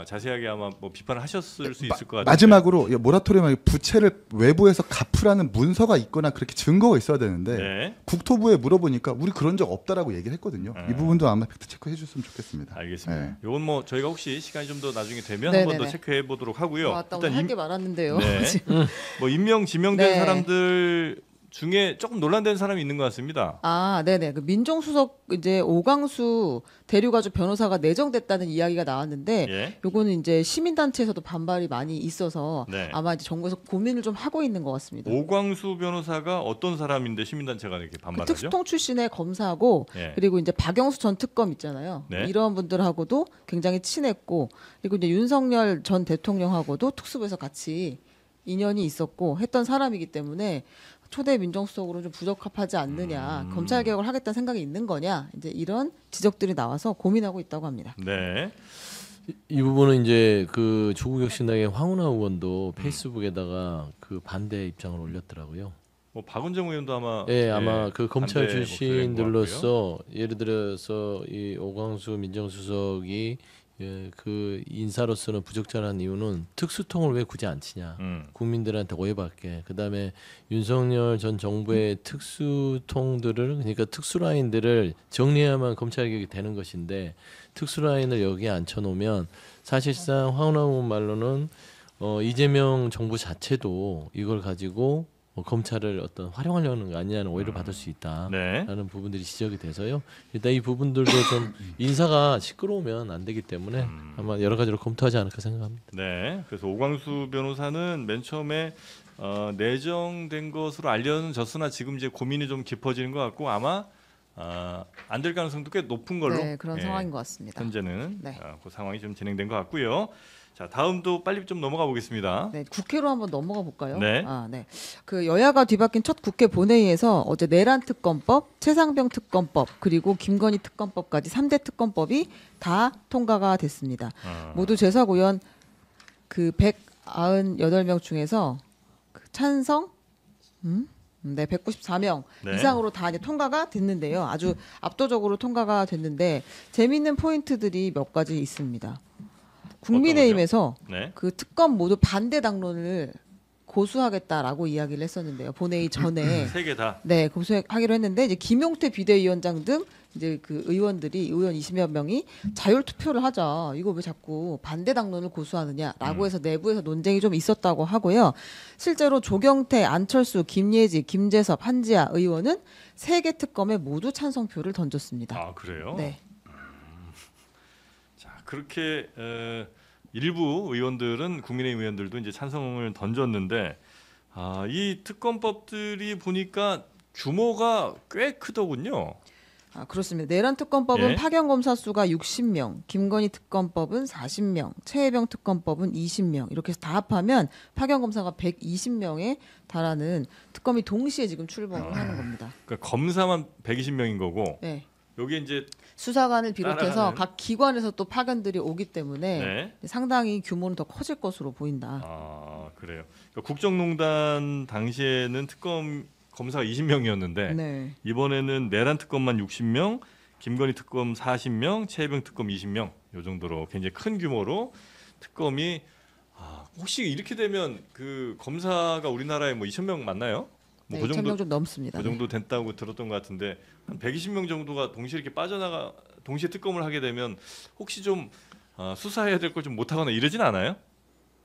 자세하게 아마 뭐 비판을 하셨을 수 있을 것 같아요. 마지막으로 모라토리엄 부채를 외부에서 갚으라는 문서가 있거나 그렇게 증거가 있어야 되는데 네. 국토부에 물어보니까 우리 그런 적 없다라고 얘기를 했거든요. 이 부분도 아마 팩트 체크해 줬으면 좋겠습니다. 알겠습니다. 네. 이건 뭐 저희가 혹시 시간이 좀 더 나중에 되면 네네네. 한 번 더 체크해 보도록 하고요. 맞다, 오늘 할 게 많았는데요. 네. 지금. 뭐 임명 지명된 네. 사람들 중에 조금 논란되는 사람이 있는 것 같습니다. 아, 네네. 그 민정수석 이제 오광수 대류가족 변호사가 내정됐다는 이야기가 나왔는데, 예. 요거는 이제 시민단체에서도 반발이 많이 있어서 네. 아마 이제 정부에서 고민을 좀 하고 있는 것 같습니다. 오광수 변호사가 어떤 사람인데 시민단체가 이렇게 그 반발하죠? 특수통 출신의 검사고, 예. 그리고 이제 박영수 전 특검 있잖아요. 네. 이런 분들하고도 굉장히 친했고, 그리고 이제 윤석열 전 대통령하고도 특수부에서 같이 인연이 있었고 했던 사람이기 때문에 초대 민정수석으로 좀 부적합하지 않느냐, 검찰 개혁을 하겠다는 생각이 있는 거냐, 이제 이런 지적들이 나와서 고민하고 있다고 합니다. 네. 이 부분은 이제 그 조국혁신당의 황운하 의원도 페이스북에다가 그 반대 입장을 올렸더라고요. 뭐 박원정 의원도 아마 예, 아마 그 검찰 반대 목소리를 낸 것 같고요. 출신들로서 예를 들어서 이 오광수 민정수석이 예, 그 인사로서는 부적절한 이유는 특수통을 왜 굳이 안 치냐. 국민들한테 오해받게. 그다음에 윤석열 전 정부의 특수통들을 그러니까 특수라인들을 정리해야만 검찰 개혁이 되는 것인데 특수라인을 여기에 앉혀놓으면 사실상 황운하 의원 말로는 이재명 정부 자체도 이걸 가지고 검찰을 어떤 활용하려는 거 아니냐는 오해를 받을 수 있다라는 네. 부분들이 지적이 돼서요. 일단 이 부분들도 좀 인사가 시끄러우면 안 되기 때문에 아마 여러 가지로 검토하지 않을까 생각합니다. 네. 그래서 오광수 변호사는 맨 처음에 내정된 것으로 알려졌으나 지금 이제 고민이 좀 깊어지는 것 같고 아마 안 될 가능성도 꽤 높은 걸로 네, 그런 예, 상황인 것 같습니다. 현재는 네. 그 상황이 좀 진행된 것 같고요. 자, 다음도 빨리 좀 넘어가 보겠습니다. 네, 국회로 한번 넘어가 볼까요? 네. 아, 네. 그 여야가 뒤바뀐 첫 국회 본회의에서 어제 내란 특검법, 최상병 특검법, 그리고 김건희 특검법까지 3대 특검법이 다 통과가 됐습니다. 모두 재석 의원 그 198명 중에서 그 찬성 네, 194명 네. 이상으로 다 이제 통과가 됐는데요. 아주 압도적으로 통과가 됐는데 재미있는 포인트들이 몇 가지 있습니다. 국민의힘에서 네. 그 특검 모두 반대 당론을 고수하겠다라고 이야기를 했었는데요. 본회의 전에 세 개 다. 네, 고수하기로 했는데 이제 김용태 비대위원장 등 이제 그 의원 20여 명이 자율 투표를 하자. 이거 왜 자꾸 반대 당론을 고수하느냐라고 해서 내부에서 논쟁이 좀 있었다고 하고요. 실제로 조경태, 안철수, 김예지, 김재섭, 한지아 의원은 3개 특검에 모두 찬성표를 던졌습니다. 아, 그래요? 네. 자, 그렇게 일부 의원들은 국민의힘 의원들도 이제 찬성을 던졌는데 이 특검법들이 보니까 규모가 꽤 크더군요. 아, 그렇습니다. 내란 특검법은 예. 파견 검사 수가 60명, 김건희 특검법은 40명, 최혜병 특검법은 20명 이렇게 해서 다 합하면 파견 검사가 120명에 달하는 특검이 동시에 지금 출범을 하는 겁니다. 그러니까 검사만 120명인 거고 네. 여기 이제 수사관을 비롯해서 따라가는. 각 기관에서 또 파견들이 오기 때문에 네. 상당히 규모는 더 커질 것으로 보인다. 그래요. 그러니까 국정농단 당시에는 특검 검사가 20명이었는데 네. 이번에는 내란 특검만 60명, 김건희 특검 40명, 최혜병 특검 20명 이 정도로 굉장히 큰 규모로 특검이 혹시 이렇게 되면 그 검사가 우리나라에 뭐 2,000명 맞나요? 뭐 네, 그 정도 2,000명 좀 넘습니다. 그 정도 됐다고 들었던 것 같은데 한 120명 정도가 동시에 이렇게 동시에 특검을 하게 되면 혹시 좀 수사해야 될 걸 좀 못하거나 이러진 않아요?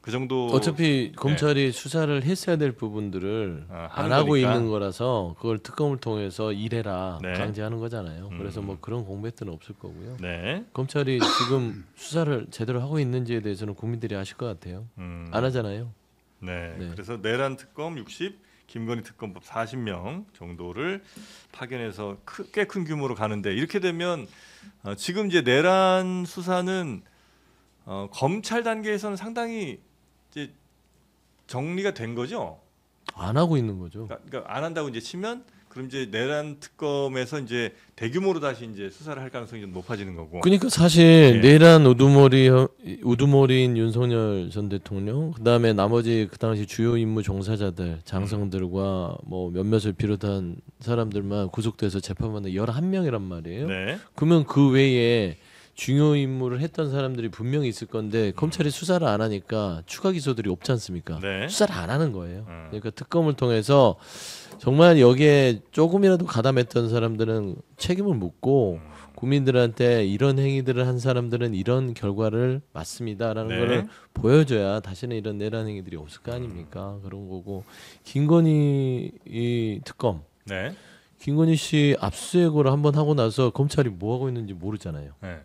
그 정도 어차피 검찰이 수사를 했어야 될 부분들을 하는 안 하고 거니까. 있는 거라서 그걸 특검을 통해서 일해라 네. 강제하는 거잖아요. 그래서 뭐 그런 공백들은 없을 거고요. 네. 검찰이 지금 수사를 제대로 하고 있는지에 대해서는 국민들이 아실 것 같아요. 안 하잖아요. 네. 네. 그래서 내란 특검 60, 김건희 특검법 40명 정도를 파견해서 꽤 큰 규모로 가는데 이렇게 되면 지금 이제 내란 수사는 검찰 단계에서는 상당히 이제 정리가 된 거죠. 안 하고 있는 거죠. 그러니까 안 한다고 이제 치면 그럼 이제 내란 특검에서 이제 대규모로 다시 이제 수사를 할 가능성이 좀 높아지는 거고. 그러니까 사실 네. 내란 우두머리인 윤석열 전 대통령, 그다음에 나머지 그 당시 주요 임무 종사자들, 장성들과 뭐 몇몇을 비롯한 사람들만 구속돼서 재판받는 11명이란 말이에요. 네. 그러면 그 외에 중요 임무를 했던 사람들이 분명히 있을 건데 검찰이 수사를 안 하니까 추가 기소들이 없지 않습니까? 네. 수사를 안 하는 거예요. 그러니까 특검을 통해서 정말 여기에 조금이라도 가담했던 사람들은 책임을 묻고 국민들한테 이런 행위들을 한 사람들은 이런 결과를 맞습니다라는 네. 거를 보여줘야 다시는 이런 내란 행위들이 없을 거 아닙니까? 그런 거고 김건희 이 특검 네. 김건희 씨 압수수색을 한번 하고 나서 검찰이 뭐 하고 있는지 모르잖아요. 네.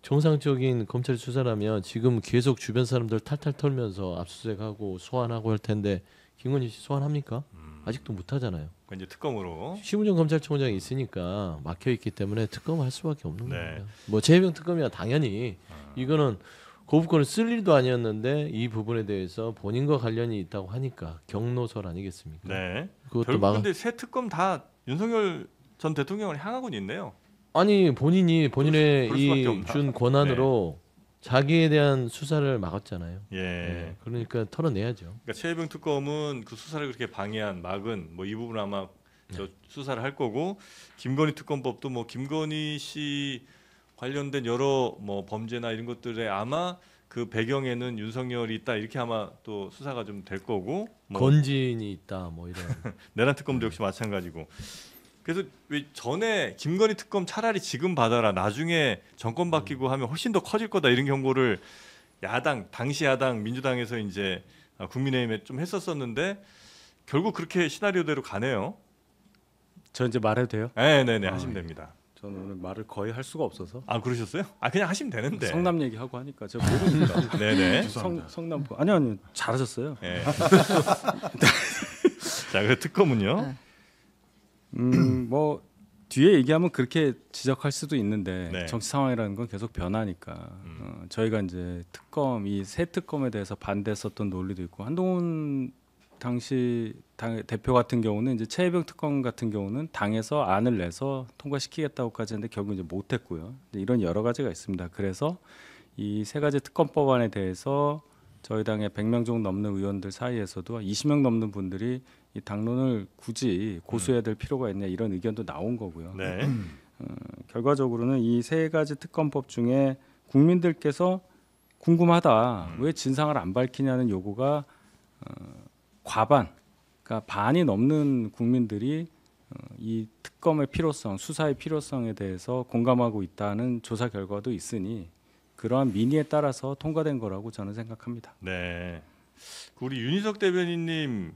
정상적인 검찰 수사라면 지금 계속 주변 사람들 탈탈 털면서 압수수색하고 소환하고 할 텐데 김건희 씨 소환합니까? 아직도 못 하잖아요. 그 이제 특검으로. 심우정 검찰총장이 있으니까 막혀 있기 때문에 특검을 할 수밖에 없는 네. 겁니다. 뭐 최혜병 특검이야 당연히 이거는 거부권을 쓸 일도 아니었는데 이 부분에 대해서 본인과 관련이 있다고 하니까 경로설 아니겠습니까? 네. 그것도 결국 근데 새 특검 다 윤석열 전 대통령을 향하고 있네요. 아니 본인이 본인의 그럴 수밖에 이 없나? 준 권한으로 자기에 대한 수사를 막았잖아요. 예. 네, 그러니까 털어내야죠. 그러니까 최혜병 특검은 그 수사를 그렇게 방해한 막은 뭐 이 부분 아마 저 수사를 할 거고 김건희 특검법도 뭐 김건희 씨 관련된 여러 뭐 범죄나 이런 것들에 아마 그 배경에는 윤석열이 있다 이렇게 아마 또 수사가 좀 될 거고 뭐 건진이 있다 뭐 이런. 내란 특검도 역시 마찬가지고. 그래서 왜 전에 김건희 특검 차라리 지금 받아라 나중에 정권 바뀌고 하면 훨씬 더 커질 거다 이런 경고를 당시 야당 민주당에서 이제 국민의힘에 좀 했었었는데 결국 그렇게 시나리오대로 가네요. 저 이제 말해도 돼요? 네네네 하시면 됩니다. 저는 오늘 말을 거의 할 수가 없어서 아 그러셨어요? 아 그냥 하시면 되는데. 성남 얘기하고 하니까 제가 모르니까. 네네. 성남 아니요 잘하셨어요. 네. 자, 그 특검은요. 뭐 뒤에 얘기하면 그렇게 지적할 수도 있는데 네. 정치 상황이라는 건 계속 변하니까 저희가 이제 특검 이 새 특검에 대해서 반대했었던 논리도 있고 한동훈 당시 당 대표 같은 경우는 이제 최혜병 특검 같은 경우는 당에서 안을 내서 통과시키겠다고까지 했는데 결국 이제 못했고요. 이런 여러 가지가 있습니다. 그래서 이 세 가지 특검법안에 대해서 저희 당의 100명 정도 넘는 의원들 사이에서도 20명 넘는 분들이 이 당론을 굳이 고수해야 될 필요가 있냐 이런 의견도 나온 거고요. 네. 결과적으로는 이 세 가지 특검법 중에 국민들께서 궁금하다 왜 진상을 안 밝히냐는 요구가 과반, 그러니까 반이 넘는 국민들이 이 특검의 필요성, 수사의 필요성에 대해서 공감하고 있다는 조사 결과도 있으니 그러한 민의에 따라서 통과된 거라고 저는 생각합니다. 네. 우리 윤희석 대변인님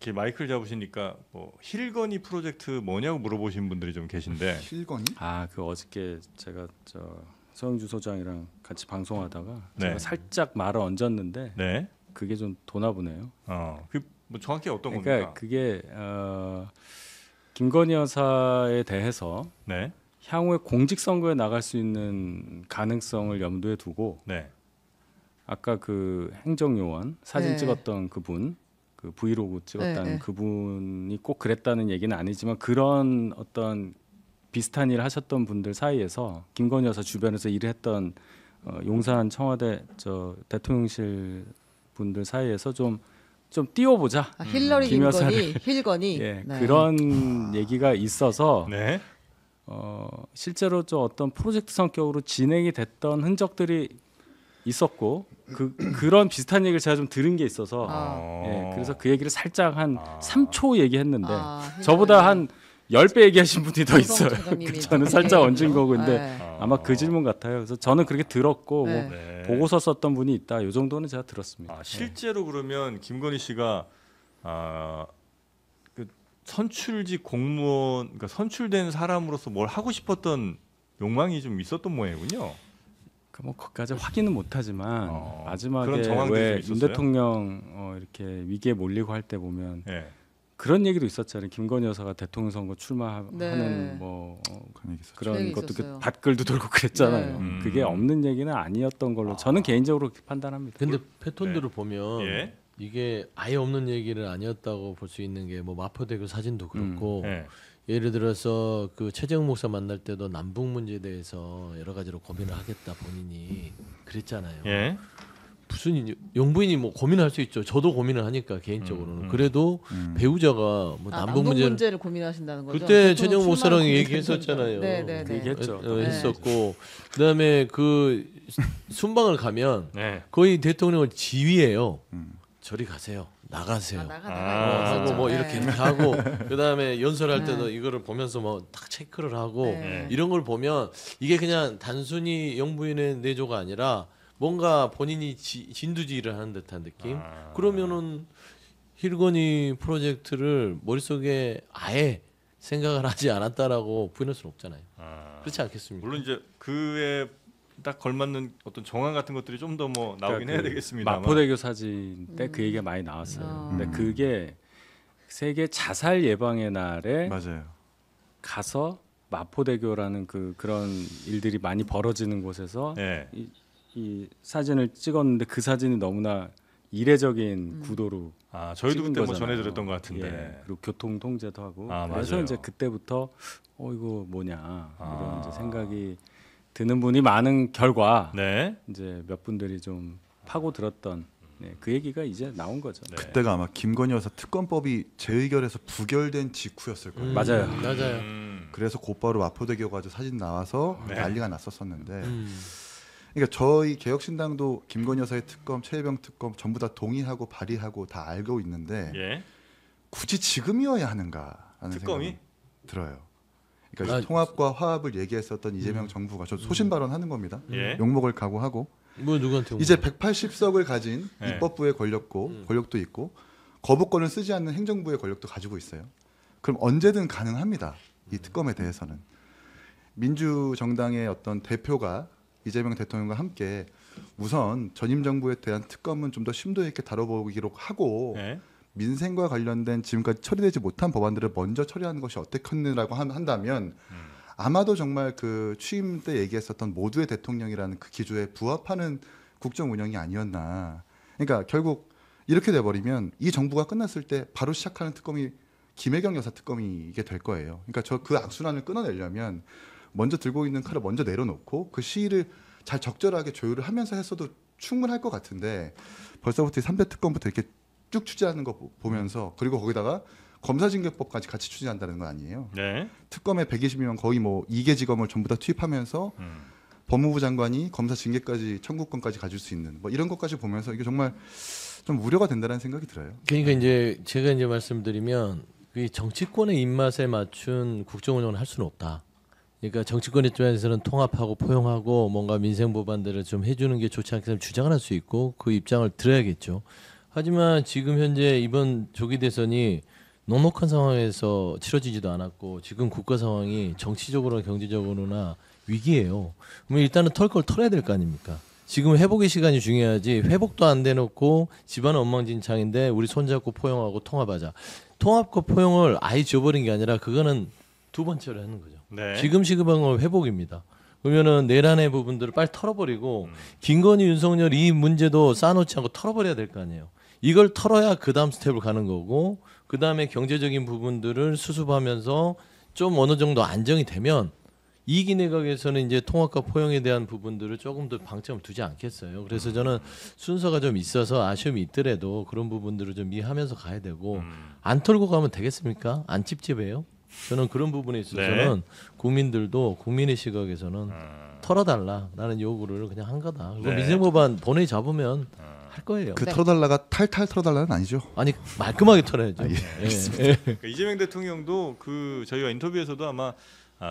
이렇게 마이크를 잡으시니까 뭐 힐건이 프로젝트 뭐냐고 물어보신 분들이 좀 계신데. 실건이? 그 어저께 제가 서영주 소장이랑 같이 방송하다가 네. 제가 살짝 말을 얹었는데 네. 그게 좀 도나보네요. 그뭐 정확히 어떤 그러니까 겁니까? 그게 김건희 여사에 대해서 네. 향후에 공직선거에 나갈 수 있는 가능성을 염두에 두고 네. 아까 그 행정요원 사진 네. 찍었던 그분 그 브이로그 찍었다는 네, 네. 그분이 꼭 그랬다는 얘기는 아니지만 그런 어떤 비슷한 일을 하셨던 분들 사이에서 김건희 여사 주변에서 일했던 용산 청와대 대통령실 분들 사이에서 좀 띄워보자. 힐러리 김 여사를. 김건희, 힐건희. 예, 네. 그런 얘기가 있어서 네. 실제로 좀 어떤 프로젝트 성격으로 진행이 됐던 흔적들이 있었고 그런 비슷한 얘기를 제가 좀 들은 게 있어서 그래서 그 얘기를 살짝 한 3초 얘기했는데 저보다 한 10배 얘기하신 분이 더 있어요. 저는 살짝 얹은 거고 근데 아마 그 질문 같아요. 그래서 저는 그렇게 들었고 네. 네. 보고서 썼던 분이 있다. 이 정도는 제가 들었습니다. 실제로 그러면 김건희 씨가 그 선출직 공무원, 그러니까 선출된 사람으로서 뭘 하고 싶었던 욕망이 좀 있었던 모양이군요. 뭐 그까지 확인은 못하지만 그런 마지막에 정황들이 왜 좀 윤 있었어요? 대통령 이렇게 위기에 몰리고 할 때 보면 네. 그런 얘기도 있었잖아요. 김건희 여사가 대통령 선거 출마하는 네. 뭐 그런 얘기 있었죠. 그런 얘기 것도 있었어요. 밭글도 돌고 그랬잖아요. 네. 그게 없는 얘기는 아니었던 걸로 저는 개인적으로 그렇게 판단합니다. 근데 패턴들을 보면 예. 이게 아예 없는 얘기를 아니었다고 볼 수 있는 게 뭐 마포대교 사진도 그렇고 네. 예를 들어서 그 최재형 목사 만날 때도 남북 문제에 대해서 여러 가지로 고민을 하겠다 본인이 그랬잖아요. 예. 무슨 영부인이 뭐 고민할 수 있죠. 저도 고민을 하니까 개인적으로는. 그래도 배우자가 뭐 남북 문제를 고민하신다는 거죠. 그때 최정 목사랑 얘기했었잖아요. 네. 그 얘기했죠. 했었고 그다음에 그 순방을 가면 네. 거의 대통령을 지휘해요. 저리 가세요. 나가세요. 하고 뭐 이렇게 하고 그다음에 연설할 때도 이거를 보면서 뭐 딱 체크를 하고 이런 걸 보면 이게 그냥 단순히 영부인의 내조가 아니라 뭔가 본인이 진두지휘를 하는 듯한 느낌. 그러면은 힐건이 프로젝트를 머릿속에 아예 생각을 하지 않았다라고 부인할 수는 없잖아요. 그렇지 않겠습니까? 물론 이제 그에 딱 걸맞는 어떤 정황 같은 것들이 좀 더 뭐 나오긴 그러니까 해야 되겠습니다만. 마포대교 사진 때 그 얘기가 많이 나왔어요. 근데 그게 세계 자살 예방의 날에 맞아요. 가서 마포대교라는 그런 일들이 많이 벌어지는 곳에서 네. 이 사진을 찍었는데 그 사진이 너무나 이례적인 구도로 저희도 찍은 그때 뭐 거잖아요. 전해드렸던 것 같은데. 예, 그리고 교통 통제도 하고 그래서 맞아요. 이제 그때부터 이거 뭐냐 이런 이제 생각이 드는 분이 많은 결과 네. 이제 몇 분들이 좀 파고들었던 그 얘기가 이제 나온 거죠. 네. 그때가 아마 김건희 여사 특검법이 재의결해서 부결된 직후였을 거예요. 맞아요. 맞아요. 그래서 곧바로 마포대교 가지고 사진 나와서 네. 난리가 났었었는데 그러니까 저희 개혁신당도 김건희 여사의 특검, 최혜병 특검 전부 다 동의하고 발의하고 다 알고 있는데 예. 굳이 지금이어야 하는가라는 특검이? 생각이 들어요. 그러니까 통합과 화합을 얘기했었던 이재명 정부가 저 소신 발언하는 겁니다. 예. 욕먹을 각오하고 뭐 누구한테 이제 180석을 가진 네. 입법부의 권력도 있고 거부권을 쓰지 않는 행정부의 권력도 가지고 있어요. 그럼 언제든 가능합니다. 이 특검에 대해서는 민주정당의 어떤 대표가 이재명 대통령과 함께 우선 전임 정부에 대한 특검은 좀 더 심도 있게 다뤄보기로 하고 네. 민생과 관련된 지금까지 처리되지 못한 법안들을 먼저 처리하는 것이 어떻겠느라고 한다면 아마도 정말 그 취임 때 얘기했었던 모두의 대통령이라는 그 기조에 부합하는 국정 운영이 아니었나. 그러니까 결국 이렇게 돼버리면 이 정부가 끝났을 때 바로 시작하는 특검이 김혜경 여사 특검이게 될 거예요. 그러니까 저 그 악순환을 끊어내려면 먼저 들고 있는 칼을 먼저 내려놓고 그 시일을 잘 적절하게 조율을 하면서 했어도 충분할 것 같은데 벌써부터 3대 특검부터 이렇게 쭉 추진하는 거 보면서 그리고 거기다가 검사징계법까지 같이 추진한다는 건 아니에요. 네. 특검에 120명 거의 뭐 2개 지검을 전부 다 투입하면서 법무부 장관이 검사 징계까지 청구권까지 가질 수 있는 뭐 이런 것까지 보면서 이게 정말 좀 우려가 된다는 생각이 들어요. 그러니까 이제 제가 이제 말씀드리면 이 정치권의 입맛에 맞춘 국정 운영을 할 수는 없다. 그러니까 정치권 입장에서는 통합하고 포용하고 뭔가 민생 법안들을 좀 해주는 게 좋지 않겠냐면 주장을 할 수 있고 그 입장을 들어야겠죠. 하지만 지금 현재 이번 조기 대선이 녹록한 상황에서 치러지지도 않았고 지금 국가 상황이 정치적으로나 경제적으로나 위기예요. 그러면 일단은 털 걸 털어야 될 거 아닙니까? 지금 회복의 시간이 중요하지 회복도 안 돼놓고 집안은 엉망진창인데 우리 손잡고 포용하고 통합하자. 통합과 포용을 아예 지워버린 게 아니라 그거는 두 번째로 하는 거죠. 네. 지금 시급한 건 회복입니다. 그러면은 내란의 부분들을 빨리 털어버리고 김건희, 윤석열 이 문제도 쌓아놓지 않고 털어버려야 될 거 아니에요. 이걸 털어야 그 다음 스텝을 가는 거고 그 다음에 경제적인 부분들을 수습하면서 좀 어느 정도 안정이 되면 이기 내각에서는 이제 통합과 포용에 대한 부분들을 조금 더 방점을 두지 않겠어요. 그래서 저는 순서가 좀 있어서 아쉬움이 있더라도 그런 부분들을 좀 이해하면서 가야 되고 안 털고 가면 되겠습니까? 안 찝찝해요. 저는 그런 부분에 있어서는 국민들도 국민의 시각에서는 털어달라라는 요구를 그냥 한 거다. 그리고 민생법안 본회의 잡으면 할 거예요. 그 털어달라가 탈탈 털어달라는 아니죠. 아니 말끔하게 털어야죠. 그러니까 이재명 대통령도 그 저희가 인터뷰에서도 아마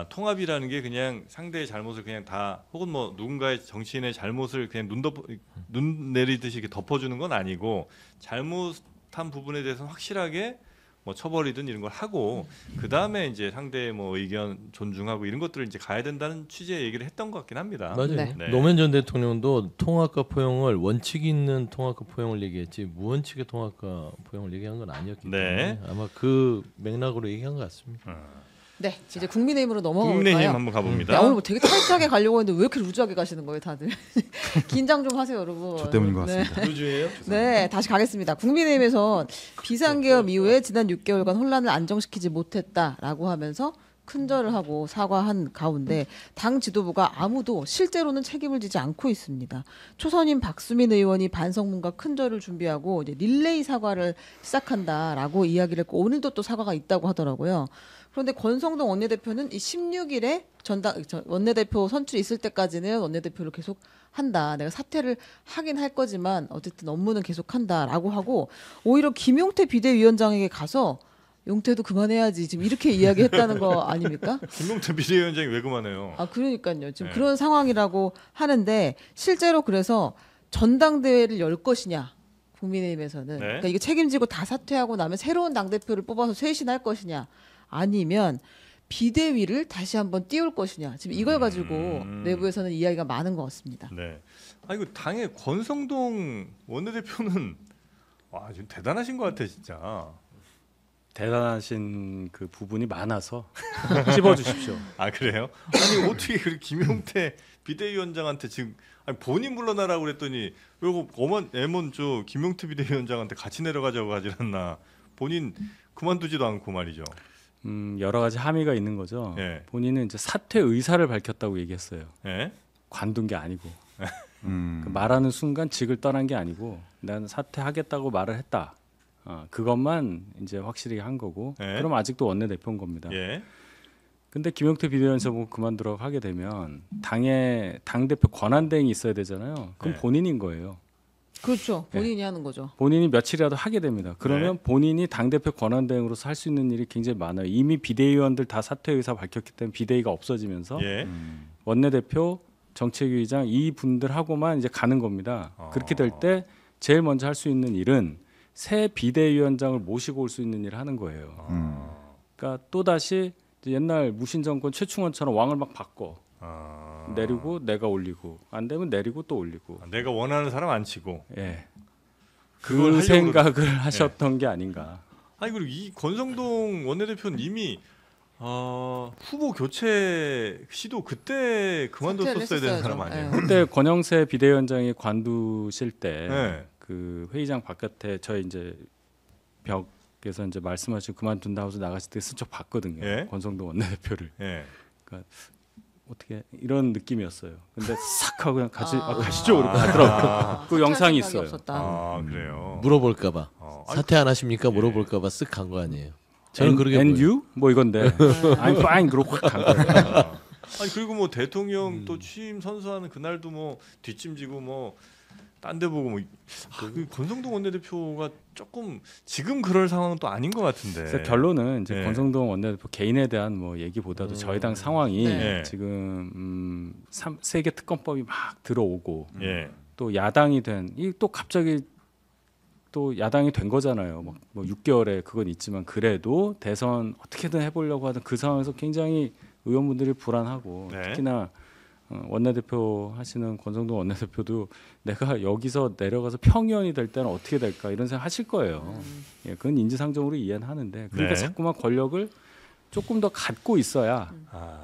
통합이라는 게 그냥 상대의 잘못을 그냥 다 혹은 뭐 누군가의 정치인의 잘못을 그냥 눈 내리듯이 이렇게 덮어주는 건 아니고 잘못한 부분에 대해서 확실하게 뭐 처벌이든 이런 걸 하고 그 다음에 이제 상대의 뭐 의견 존중하고 이런 것들을 이제 가야 된다는 취지의 얘기를 했던 것 같긴 합니다. 맞아요. 네. 노무현 전 대통령도 통합과 포용을 원칙 있는 통합과 포용을 얘기했지 무원칙의 통합과 포용을 얘기한 건 아니었기 때문에 네. 아마 그 맥락으로 얘기한 것 같습니다. 네, 이제 국민의힘으로 넘어갈까요? 국민의힘 한번 가봅니다. 야, 오늘 뭐 되게 타이트하게 가려고 했는데 왜 이렇게 루즈하게 가시는 거예요, 다들? 긴장 좀 하세요, 여러분. 저 때문인 것 같습니다. 루즈예요? 네, 다시 가겠습니다. 국민의힘에선 비상계엄 이후에 지난 6개월간 혼란을 안정시키지 못했다라고 하면서 큰절을 하고 사과한 가운데 당 지도부가 아무도 실제로는 책임을 지지 않고 있습니다. 초선인 박수민 의원이 반성문과 큰절을 준비하고 이제 릴레이 사과를 시작한다라고 이야기를 했고 오늘도 또 사과가 있다고 하더라고요. 그런데 권성동 원내대표는 이 16일에 원내대표 선출이 있을 때까지는 원내대표를 계속 한다. 내가 사퇴를 하긴 할 거지만 어쨌든 업무는 계속 한다라고 하고 오히려 김용태 비대위원장에게 가서 용태도 그만해야지 지금 이렇게 이야기했다는 거 아닙니까? 김용태 비대위원장이 왜 그만해요? 아 그러니까요. 지금 네. 그런 상황이라고 하는데 실제로 그래서 전당대회를 열 것이냐 국민의힘에서는 네. 그러니까 이게 책임지고 다 사퇴하고 나면 새로운 당 대표를 뽑아서 쇄신할 것이냐 아니면 비대위를 다시 한번 띄울 것이냐 지금 이걸 가지고 내부에서는 이야기가 많은 것 같습니다. 네. 아 이거 당의 권성동 원내대표는 와 지금 대단하신 것 같아 진짜. 대단하신 그 부분이 많아서 찝어주십시오. 아 그래요? 아니 어떻게 그 김용태 비대위원장한테 지금 아니, 본인 물러나라고 그랬더니 왜 어만 애먼 저 김용태 비대위원장한테 같이 내려가자고 하질 않나? 본인 그만두지도 않고 말이죠. 여러 가지 함의가 있는 거죠. 예. 본인은 이제 사퇴 의사를 밝혔다고 얘기했어요. 예? 관둔 게 아니고 그 말하는 순간 직을 떠난 게 아니고 난 사퇴하겠다고 말을 했다. 그것만 이제 확실히 한 거고. 예. 그럼 아직도 원내대표인 겁니다. 예. 근데 김용태 비대위원장 뭐 그만두라고 하게 되면 당의 당 대표 권한대행이 있어야 되잖아요. 그럼 네. 본인인 거예요. 그렇죠. 본인이 하는 거죠. 본인이 며칠이라도 하게 됩니다. 그러면 네. 본인이 당대표 권한대행으로서 할 수 있는 일이 굉장히 많아요. 이미 비대위원들 다 사퇴 의사 밝혔기 때문에 비대위가 없어지면서 예. 원내대표, 정책위의장 이 분들하고만 이제 가는 겁니다. 그렇게 될 때 제일 먼저 할 수 있는 일은 새 비대위원장을 모시고 올 수 있는 일을 하는 거예요. 그러니까 또 다시 옛날 무신 정권 최충원처럼 왕을 막 바꿔 내리고 내가 올리고 안 되면 내리고 또 올리고. 내가 원하는 사람 안 치고. 예. 그걸 그 하려고 생각을 하셨던 게 아닌가. 아니 그리고 이 권성동 원내대표는 이미 후보 교체 시도 그때 그만뒀었어야 되는 사람 아니에요? 네. 그때 권영세 비대위원장이 관두실 때 네. 그 회의장 바깥에 저희 이제 벽에서 이제 말씀하시고 그만둔다 하고서 나갔을 때 슬쩍 봤거든요. 예? 권성동 원내대표를. 예. 그러니까 어떻게 이런 느낌이었어요. 근데 싹 하고 그냥 가시죠 이렇게 하더라고요. 그 영상이 있어요. 그래요. 물어볼까봐 아니, 사퇴 안 하십니까? 물어볼까봐 쓱 간 거 아니에요. 저는 그렇게 And 보여요. you? 뭐 이건데 I'm fine 그러고 확 간 거예요. 아니 그리고 뭐 대통령 또 취임 선서하는 그날도 뭐 뒷짐지고 뭐 딴 데 보고 뭐 그 권성동 원내대표가 조금 지금 그럴 상황은 또 아닌 것 같은데. 그래서 결론은 이제 네. 권성동 원내대표 개인에 대한 뭐 얘기보다도 저희 당 상황이 네. 지금 3개 특검법이 막 들어오고 예. 또 야당이 또 갑자기 또 야당이 된 거잖아요. 뭐 6개월에 그건 있지만 그래도 대선 어떻게든 해보려고 하던 그 상황에서 굉장히 의원분들이 불안하고 네. 특히나 원내대표 하시는 권성동 원내대표도 내가 여기서 내려가서 평의원이 될 때는 어떻게 될까 이런 생각 하실 거예요. 예, 그건 인지상정으로 이해는 하는데 그러니까 네. 자꾸만 권력을 조금 더 갖고 있어야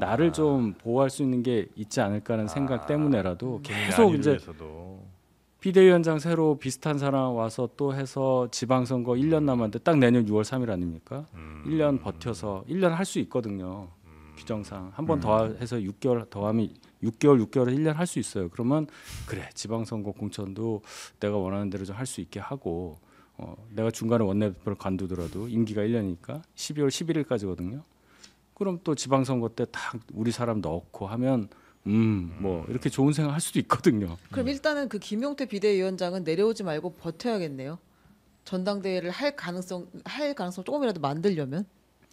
나를 좀 보호할 수 있는 게 있지 않을까 하는 생각 때문에라도 계속 이제 위해서도. 비대위원장 새로 비슷한 사람 와서 또 해서 지방선거 1년 남았는데 딱 내년 6월 3일 아닙니까? 1년 버텨서 1년 할 수 있거든요. 규정상 한 번 더 해서 6개월 더 하면 6개월에 1년 할 수 있어요. 그러면 그래 지방선거 공천도 내가 원하는 대로 좀 할 수 있게 하고 내가 중간에 원내대표를 관두더라도 임기가 1년이니까 12월 11일까지거든요. 그럼 또 지방선거 때 딱 우리 사람 넣고 하면 뭐 이렇게 좋은 생각 할 수도 있거든요. 그럼 일단은 그 김용태 비대위원장은 내려오지 말고 버텨야겠네요. 전당대회를 할 가능성 조금이라도 만들려면.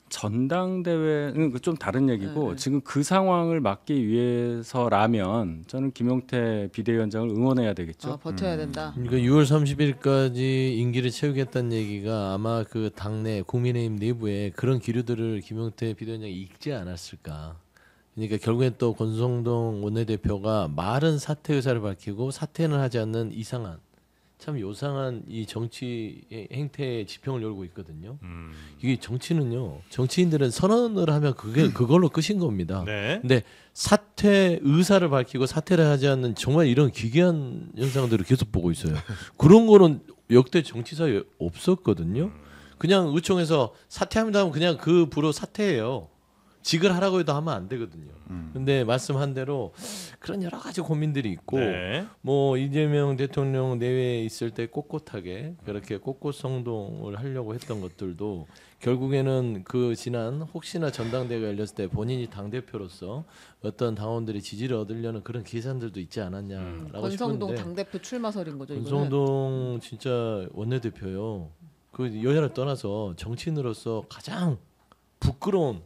전당대회는 좀 다른 얘기고 네. 지금 그 상황을 막기 위해서라면 저는 김용태 비대위원장을 응원해야 되겠죠. 버텨야 된다. 그러니까 6월 30일까지 임기를 채우겠다는 얘기가 아마 그 당내 국민의힘 내부에 그런 기류들을 김용태 비대위원장이 읽지 않았을까. 그러니까 결국엔 또 권성동 원내대표가 말은 사퇴 의사를 밝히고 사퇴는 하지 않는 이상한 참 요상한 이 정치 행태의 지평을 열고 있거든요. 이게 정치는요. 정치인들은 선언을 하면 그걸로 끝인 겁니다. 네. 근데 사퇴 의사를 밝히고 사퇴를 하지 않는 정말 이런 기괴한 현상들을 계속 보고 있어요. 그런 거는 역대 정치사에 없었거든요. 그냥 의총에서 사퇴합니다 하면 그냥 그 부로 사퇴해요. 직을 하라고 해도 하면 안 되거든요. 근데 말씀한 대로 그런 여러 가지 고민들이 있고 네. 뭐 이재명 대통령 내외에 있을 때 꼿꼿하게 그렇게 꼿꼿성동을 하려고 했던 것들도 결국에는 그 지난 혹시나 전당대회가 열렸을 때 본인이 당대표로서 어떤 당원들의 지지를 얻으려는 그런 계산들도 있지 않았냐라고 권성동 싶은데 당대표 출마설인 거죠. 이거는. 권성동 진짜 원내대표요. 그 여야를 떠나서 정치인으로서 가장 부끄러운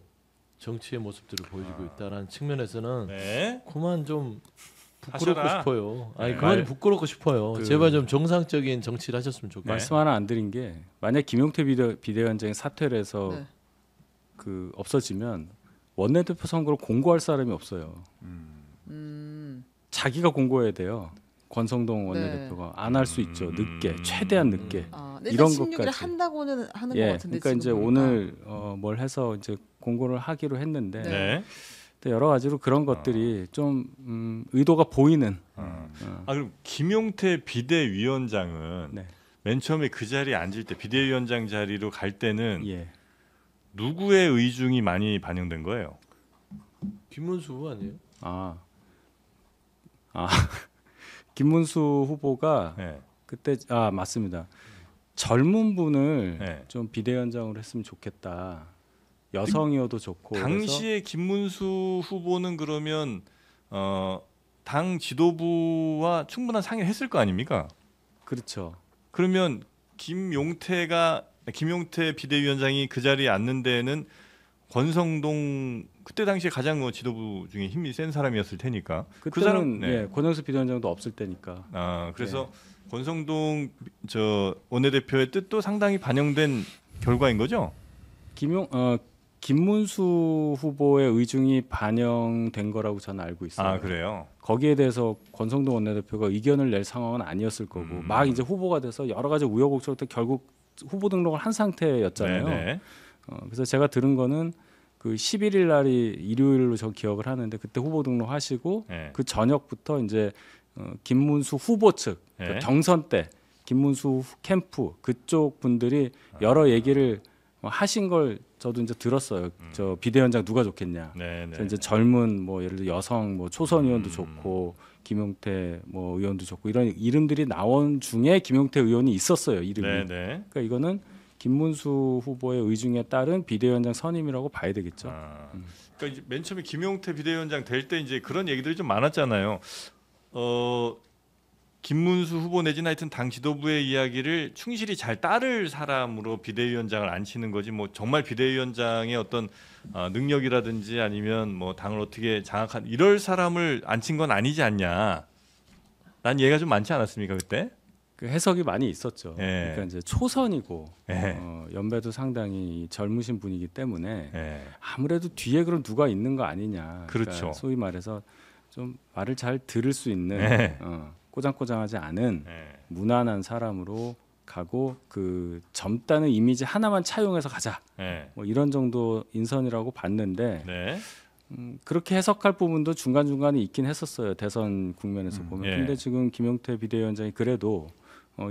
정치의 모습들을 보여주고 있다라는 측면에서는 네. 그만 좀 부끄럽고 하셔라. 싶어요. 아니 네. 그만 부끄럽고 싶어요. 제발 좀 정상적인 정치를 하셨으면 좋겠어요. 말씀 하나 안 드린 게 만약 김용태 비대위원장이 사퇴를 해서 네. 그 없어지면 원내대표 선거를 공고할 사람이 없어요. 자기가 공고해야 돼요. 권성동 원내대표가 안 할 수 있죠. 늦게 최대한 늦게. 내년 이런 16일에 것까지. 한다고는 하는 것 예, 같은데 그러니까 이제 지금 오늘 뭘 해서 이제 공고를 하기로 했는데 네. 또 여러 가지로 그런 것들이 좀 의도가 보이는. 그럼 김용태 비대위원장은 네. 맨 처음에 그 자리에 앉을 때 비대위원장 자리로 갈 때는 예. 누구의 의중이 많이 반영된 거예요? 김문수 후보 아니에요? 김문수 후보가 네. 그때 맞습니다. 젊은 분을 네. 좀 비대위원장으로 했으면 좋겠다. 여성이어도 좋고. 당시에 김문수 후보는 그러면 당 지도부와 충분한 상의를 했을 거 아닙니까? 그렇죠. 그러면 김용태 비대위원장이 그 자리에 앉는 데에는 권성동 그때 당시에 가장 지도부 중에 힘이 센 사람이었을 테니까 그때는 그 사람 네. 권영수 비대위원장도 없을 때니까. 그래서 권성동 원내대표의 뜻도 상당히 반영된 결과인 거죠. 김문수 후보의 의중이 반영된 거라고 저는 알고 있어요. 그래요. 거기에 대해서 권성동 원내대표가 의견을 낼 상황은 아니었을 거고 막 이제 후보가 돼서 여러 가지 우여곡절 때 결국 후보 등록을 한 상태였잖아요. 네네. 그래서 제가 들은 거는 그 11일 날이 일요일로 저 기억을 하는데 그때 후보 등록하시고 네. 그 저녁부터 이제 김문수 후보 측 그러니까 네. 경선 때 김문수 캠프 그쪽 분들이 여러 얘기를 하신 걸 저도 이제 들었어요. 저 비대위원장 누가 좋겠냐. 그래서 이제 젊은 뭐 예를 들어 여성 뭐 초선 의원도 좋고 김용태 뭐 의원도 좋고 이런 이름들이 나온 중에 김용태 의원이 있었어요. 이름이. 네네. 그러니까 이거는 김문수 후보의 의중에 따른 비대위원장 선임이라고 봐야 되겠죠. 그러니까 이제 맨 처음에 김용태 비대위원장 될 때 이제 그런 얘기들이 좀 많았잖아요. 김문수 후보 내지는 하여튼 당 지도부의 이야기를 충실히 잘 따를 사람으로 비대위원장을 앉히는 거지 뭐 정말 비대위원장의 어떤 능력이라든지 아니면 뭐 당을 어떻게 장악한 이럴 사람을 앉힌 건 아니지 않냐. 난 얘기가 좀 많지 않았습니까 그때? 그 해석이 많이 있었죠. 예. 그러니까 이제 초선이고 예. 연배도 상당히 젊으신 분이기 때문에 예. 아무래도 뒤에 그럼 누가 있는 거 아니냐. 그렇죠. 그러니까 소위 말해서 좀 말을 잘 들을 수 있는 예. 꼬장꼬장하지 않은 예. 무난한 사람으로 가고 그 젊다는 이미지 하나만 차용해서 가자. 예. 뭐 이런 정도 인선이라고 봤는데 네. 그렇게 해석할 부분도 중간중간에 있긴 했었어요. 대선 국면에서 보면. 예. 근데 지금 김용태 비대위원장이 그래도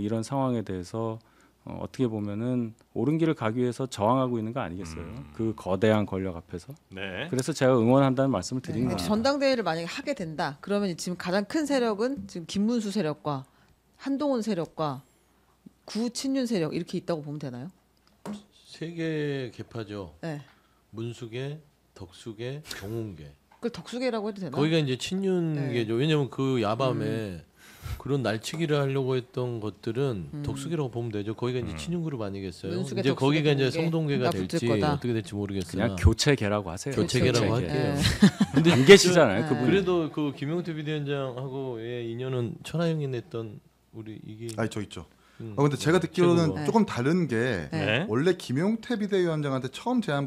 이런 상황에 대해서 어떻게 보면은 옳은 길을 가기 위해서 저항하고 있는 거 아니겠어요? 그 거대한 권력 앞에서. 네. 그래서 제가 응원한다는 말씀을 드린 근데 거예요. 전당대회를 만약에 하게 된다. 그러면 지금 가장 큰 세력은 지금 김문수 세력과 한동훈 세력과 구친윤 세력 이렇게 있다고 보면 되나요? 세 개 개파죠. 네. 문수계, 덕수계, 정운계. 그걸 덕수계라고 해도 되나? 거기가 이제 친윤계죠. 네. 왜냐면 그 야밤에 그런 날치기를 하려고 했던 것들은 덕수계라고 보면 되죠. 거기가 이제 친윤그룹 아니겠어요. 문수계, 이제 덕수계, 거기가 이제 정운계 성동계가 다 될지 붙을 거다. 어떻게 될지 모르겠으나 그냥 교체계라고 하세요. 교체계라고 교체계. 할게요. 네. 근데 안 계시잖아요, 네. 그분. 그래도 그 김용태 비대위원장하고의 인연은 천하영이 냈던 우리 이게 아니 저 있죠. 근데 제가 듣기로는 최고가. 조금 다른 게 네. 원래 김용태 비대위원장한테 처음 제안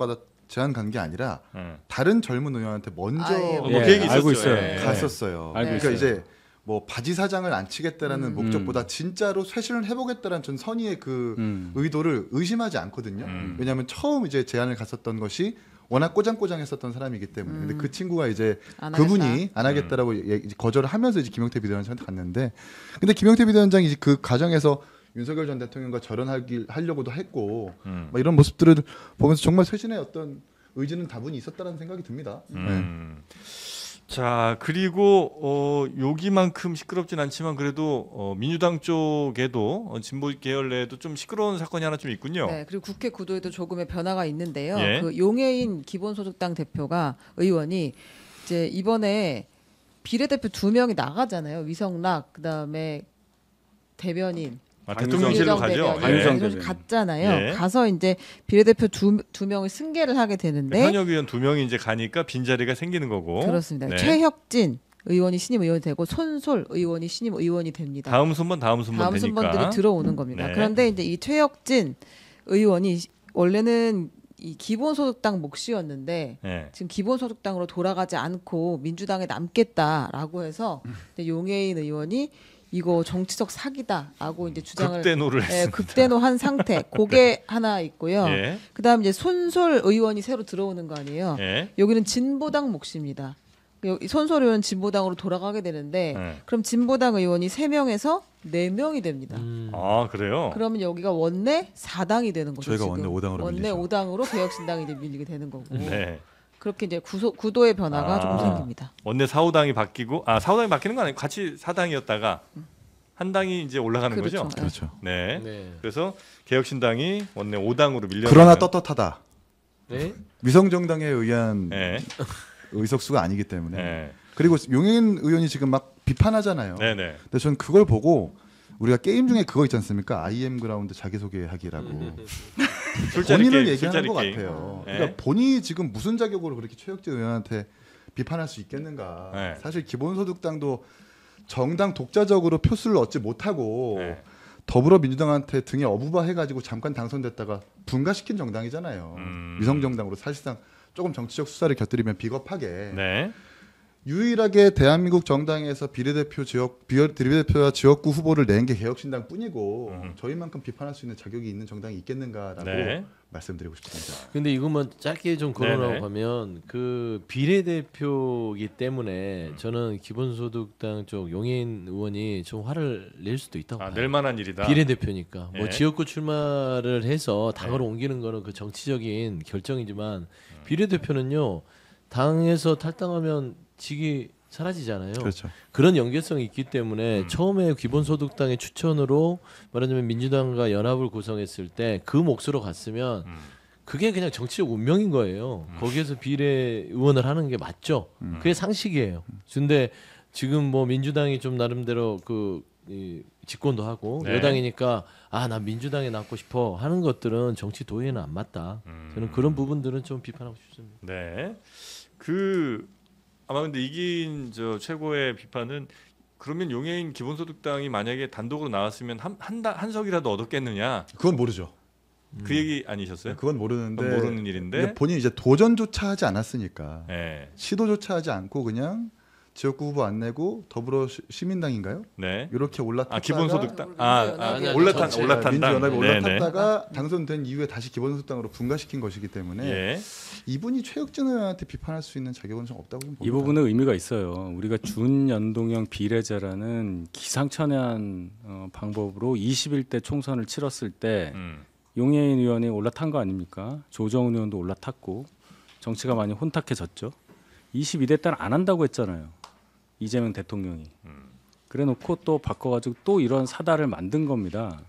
간 게 아니라 네. 다른 젊은 의원한테 먼저 아, 예. 뭐 예, 그 얘기 알고 있었어요. 있어요. 예. 갔었어요. 알고 그러니까 있어요. 이제 뭐 바지 사장을 안 치겠다라는 목적보다 진짜로 쇄신을 해보겠다라는 전 선의의 그 의도를 의심하지 않거든요. 왜냐하면 처음 이제 제안을 갔었던 것이 워낙 꼬장꼬장했었던 사람이기 때문에. 근데 그 친구가 이제 그분이 안 하겠다라고 거절을 하면서 이제 김용태 비대위원장한테 갔는데, 근데 김용태 비대위원장이 이제 그 과정에서 윤석열 전 대통령과 절연하려고도 했고, 막 이런 모습들을 보면서 정말 쇄신의 어떤 의지는 다분히 있었다는 생각이 듭니다. 네. 자, 그리고 여기만큼 시끄럽진 않지만 그래도 민주당 쪽에도 진보 계열 내에도 좀 시끄러운 사건이 하나 좀 있군요. 네, 그리고 국회 구도에도 조금의 변화가 있는데요. 예. 그 용해인 기본소득당 대표가 의원이 이제 이번에 비례대표 2명이 나가잖아요. 위성락 그다음에 대변인 대통령실로 가죠. 대변인 갔잖아요. 예. 가서 이제 비례대표 두 명을 승계를 하게 되는데 현역 의원 2명이 이제 가니까 빈자리가 생기는 거고. 그렇습니다. 네. 최혁진 의원이 신임 의원이 되고 손솔 의원이 신임 의원이 됩니다. 다음 순번 되니까. 순번들이 들어오는 겁니다. 네. 그런데 이제 이 최혁진 의원이 원래는 이 기본소득당 몫이었는데 네. 지금 기본소득당으로 돌아가지 않고 민주당에 남겠다라고 해서 이제 용해인 의원이 이거 정치적 사기다라고 이제 주장을 극대노를 했습니다. 극대노한 상태. 그게 하나 있고요. 예. 그다음 이제 손솔 의원이 새로 들어오는 거 아니에요. 예. 여기는 진보당 몫입니다. 손솔 의원 진보당으로 돌아가게 되는데 그럼 진보당 의원이 3명에서 4명이 됩니다. 아, 그래요? 그러면 여기가 원내 4당이 되는 거죠. 저희가 지금. 원내 5당으로 원내 밀리죠. 5당으로 개혁신당이 이제 밀리게 되는 거고. 네. 그렇게 이제 구도의 변화가 조금 생깁니다. 원내 4, 5당이 바뀌고 4, 5당이 바뀌는 건 아니고 같이 4당이었다가 한 당이 이제 올라가는 그렇죠. 거죠. 그렇죠. 네. 네. 그래서 개혁신당이 원내 5당으로 밀려. 그러나 떳떳하다. 네? 위성정당에 의한 네. 의석수가 아니기 때문에. 네. 그리고 용해인 의원이 지금 막 비판하잖아요. 네, 네. 근데 저는 그걸 보고 우리가 게임 중에 그거 있지 않습니까? IM 그라운드 자기소개하기라고. 술자리 본인을 게임, 얘기하는 술자리 것 게임. 같아요. 네. 그러니까 본인이 지금 무슨 자격으로 그렇게 최혁진 의원한테 비판할 수 있겠는가. 네. 사실 기본소득당도 정당 독자적으로 표수를 얻지 못하고 네. 더불어민주당한테 등에 어부바 해가지고 잠깐 당선됐다가 분가시킨 정당이잖아요. 위성정당으로 사실상 조금 정치적 수사를 곁들이면 비겁하게 네. 유일하게 대한민국 정당에서 비례대표와 지역구 후보를 낸 게 개혁신당뿐이고 저희만큼 비판할 수 있는 자격이 있는 정당이 있겠는가라고 네. 말씀드리고 싶습니다. 근데 이것만 짧게 좀 거론하고 네네. 가면 그 비례대표이기 때문에 저는 기본소득당 쪽 용해인 의원이 좀 화를 낼 수도 있다고 봐요. 낼 만한 일이다. 비례대표니까 뭐 예. 지역구 출마를 해서 당으로 옮기는 거는 그 정치적인 결정이지만 비례대표는요 당에서 탈당하면 직이 사라지잖아요. 그렇죠. 그런 연계성이 있기 때문에 처음에 기본소득당의 추천으로 말하자면 민주당과 연합을 구성했을 때 그 몫으로 갔으면 그게 그냥 정치적 운명인 거예요. 거기에서 비례 의원을 하는 게 맞죠. 그게 상식이에요. 근데 지금 뭐 민주당이 좀 나름대로 이 집권도 하고 네. 여당이니까 난 민주당에 남고 싶어 하는 것들은 정치 도의에는 안 맞다. 저는 그런 부분들은 좀 비판하고 싶습니다. 네. 아마 근데 이긴 저 최고의 비판은 그러면 용해인 기본소득당이 만약에 단독으로 나왔으면 한 석이라도 얻었겠느냐 그건 모르죠. 그 얘기 아니셨어요? 그건 모르는데 그건 모르는 일인데 본인이 이제 도전조차 하지 않았으니까 네. 시도조차 하지 않고 그냥 지역구 후보 안 내고 더불어 시민당인가요? 네. 이렇게 올라탔다가 기본소득당 아니야, 올라탄당 민주연합이 네네. 올라탔다가 당선된 이후에 다시 기본소득당으로 분가시킨 것이기 때문에 예. 이분이 최혁진 의원한테 비판할 수 있는 자격은 좀 없다고 봅니다. 이 부분은 의미가 있어요. 우리가 준연동형 비례제라는 기상천외한 방법으로 21대 총선을 치렀을 때 용해인 의원이 올라탄 거 아닙니까? 조정훈 의원도 올라탔고 정치가 많이 혼탁해졌죠. 22대 때는 안 한다고 했잖아요. 이재명 대통령이. 그래놓고 또 바꿔가지고 또 이런 사달을 만든 겁니다.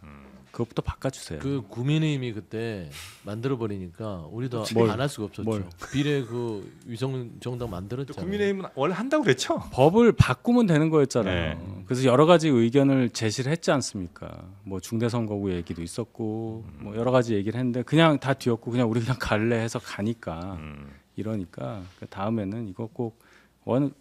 그것부터 바꿔주세요. 그 국민의힘이 그때 만들어 버리니까 우리도 안 할 수가 없었죠. 뭘? 비례 위성 정당 만들었잖아요. 국민의힘은 원래 한다고 그랬죠. 법을 바꾸면 되는 거였잖아요. 네. 그래서 여러 가지 의견을 제시를 했지 않습니까? 뭐 중대선거구 얘기도 있었고 뭐 여러 가지 얘기를 했는데 그냥 다 뒤엎고 그냥 우리 그냥 갈래 해서 가니까 이러니까 다음에는 이거 꼭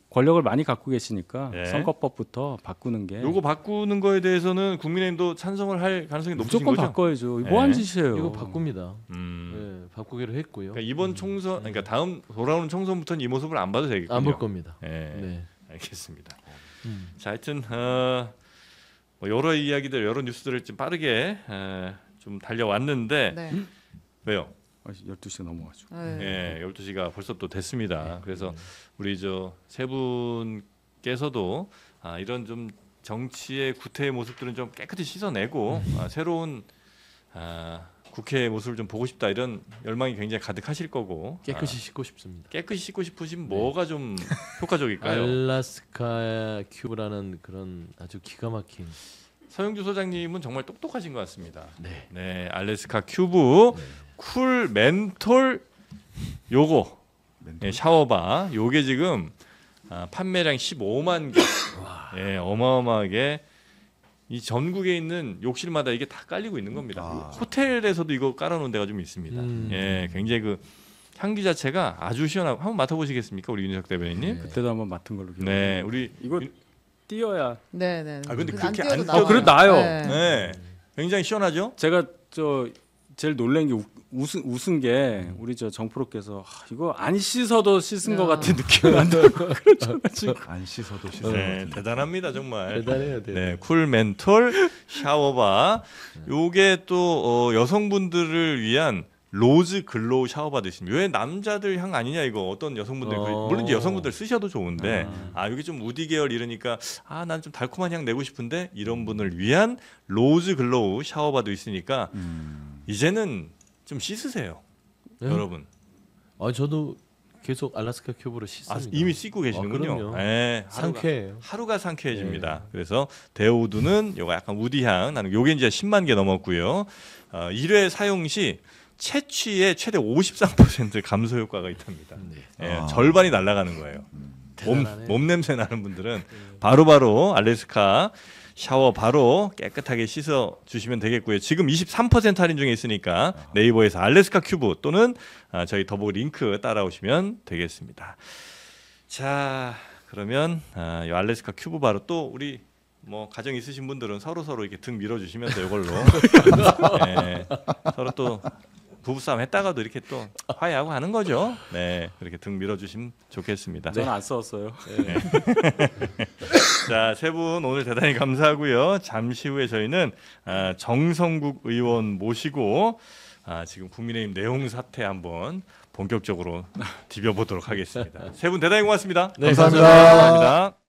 권력을 많이 갖고 계시니까 네. 선거법부터 바꾸는 게 요거 바꾸는 거에 대해서는 국민의힘도 찬성을 할 가능성이 높으신 무조건 거죠. 바꿔야죠. 네. 뭐 하는 짓이에요? 이거 바꿉니다. 네, 바꾸기로 했고요. 그러니까 이번 총선, 그러니까 다음 돌아오는 총선부터는 이 모습을 안 봐도 되겠군요. 안 볼 겁니다. 네. 네. 알겠습니다. 자, 하여튼 뭐 여러 이야기들, 여러 뉴스들을 좀 빠르게 좀 달려왔는데 네. 왜요? 12시가 넘어가지고. 예, 12시가 벌써 또 됐습니다. 그래서 우리 저 세 분께서도 이런 좀 정치의 구태의 모습들은 좀 깨끗이 씻어내고 새로운 국회의 모습을 좀 보고 싶다 이런 열망이 굉장히 가득하실 거고 깨끗이 씻고 싶습니다. 깨끗이 씻고 싶으시면 뭐가 좀 효과적일까요? 알래스카 큐브라는 그런 아주 기가 막힌 서영주 소장님은 정말 똑똑하신 것 같습니다. 네. 네, 알래스카 큐브 쿨 멘톨 요거 네, 샤워바 요게 지금 판매량 15만 개. 예, 어마어마하게 이 전국에 있는 욕실마다 이게 다 깔리고 있는 겁니다. 호텔에서도 이거 깔아놓은 데가 좀 있습니다. 예, 굉장히 그 향기 자체가 아주 시원하고 한번 맡아보시겠습니까, 우리 윤석 대변인님? 그때도 한번 맡은 걸로 기억해요. 네, 우리 이거 띄어야. 네네. 근데 안 그렇게 띄워도 안 나와요. 그래도 나요. 네. 네, 굉장히 시원하죠. 제가 제일 놀란 게 웃은 게 우리 정프로께서 이거 안 씻어도 씻은 것 같은 느낌이 난다고 그러잖아요. 지금. 안 씻어도 씻어. 네, 대단합니다 정말. 대단해요. 네, 쿨 멘톨 샤워바. 요게 또 여성분들을 위한 로즈 글로우 샤워바도 있습니다. 왜 남자들 향 아니냐 이거 어떤 여성분들 물론 이제 여성분들 쓰셔도 좋은데 여기 좀 우디 계열 이러니까 난 좀 달콤한 향 내고 싶은데 이런 분을 위한 로즈 글로우 샤워바도 있으니까 이제는 좀 씻으세요, 여러분. 저도 계속 알래스카 큐브로 씻습니다. 이미 씻고 계시는군요. 그럼요. 네, 상쾌해요. 하루가 상쾌해집니다. 그래서 데오우드는 요거 약간 우디향 나는 요게 이제 10만 개 넘었고요. 1회 사용 시 채취의 최대 53% 감소 효과가 있답니다. 절반이 날아가는 거예요. 몸 냄새 나는 분들은 바로바로 알래스카 샤워 바로 깨끗하게 씻어 주시면 되겠고요. 지금 23% 할인 중에 있으니까 네이버에서 알래스카 큐브 또는 저희 더보기 링크 따라오시면 되겠습니다. 자, 그러면 이 알래스카 큐브 바로 또 우리 뭐 가정 있으신 분들은 서로 이렇게 등 밀어주시면서 이걸로 서로 또 부부싸움 했다가도 이렇게 또 화해하고 하는 거죠. 네, 그렇게 등 밀어주시면 좋겠습니다. 저는 안 썼어요. 네. 자, 세 분 오늘 대단히 감사하고요. 잠시 후에 저희는 정성국 의원 모시고 지금 국민의힘 내용 사태 한번 본격적으로 디벼보도록 하겠습니다. 세 분 대단히 고맙습니다. 네, 감사합니다. 감사합니다.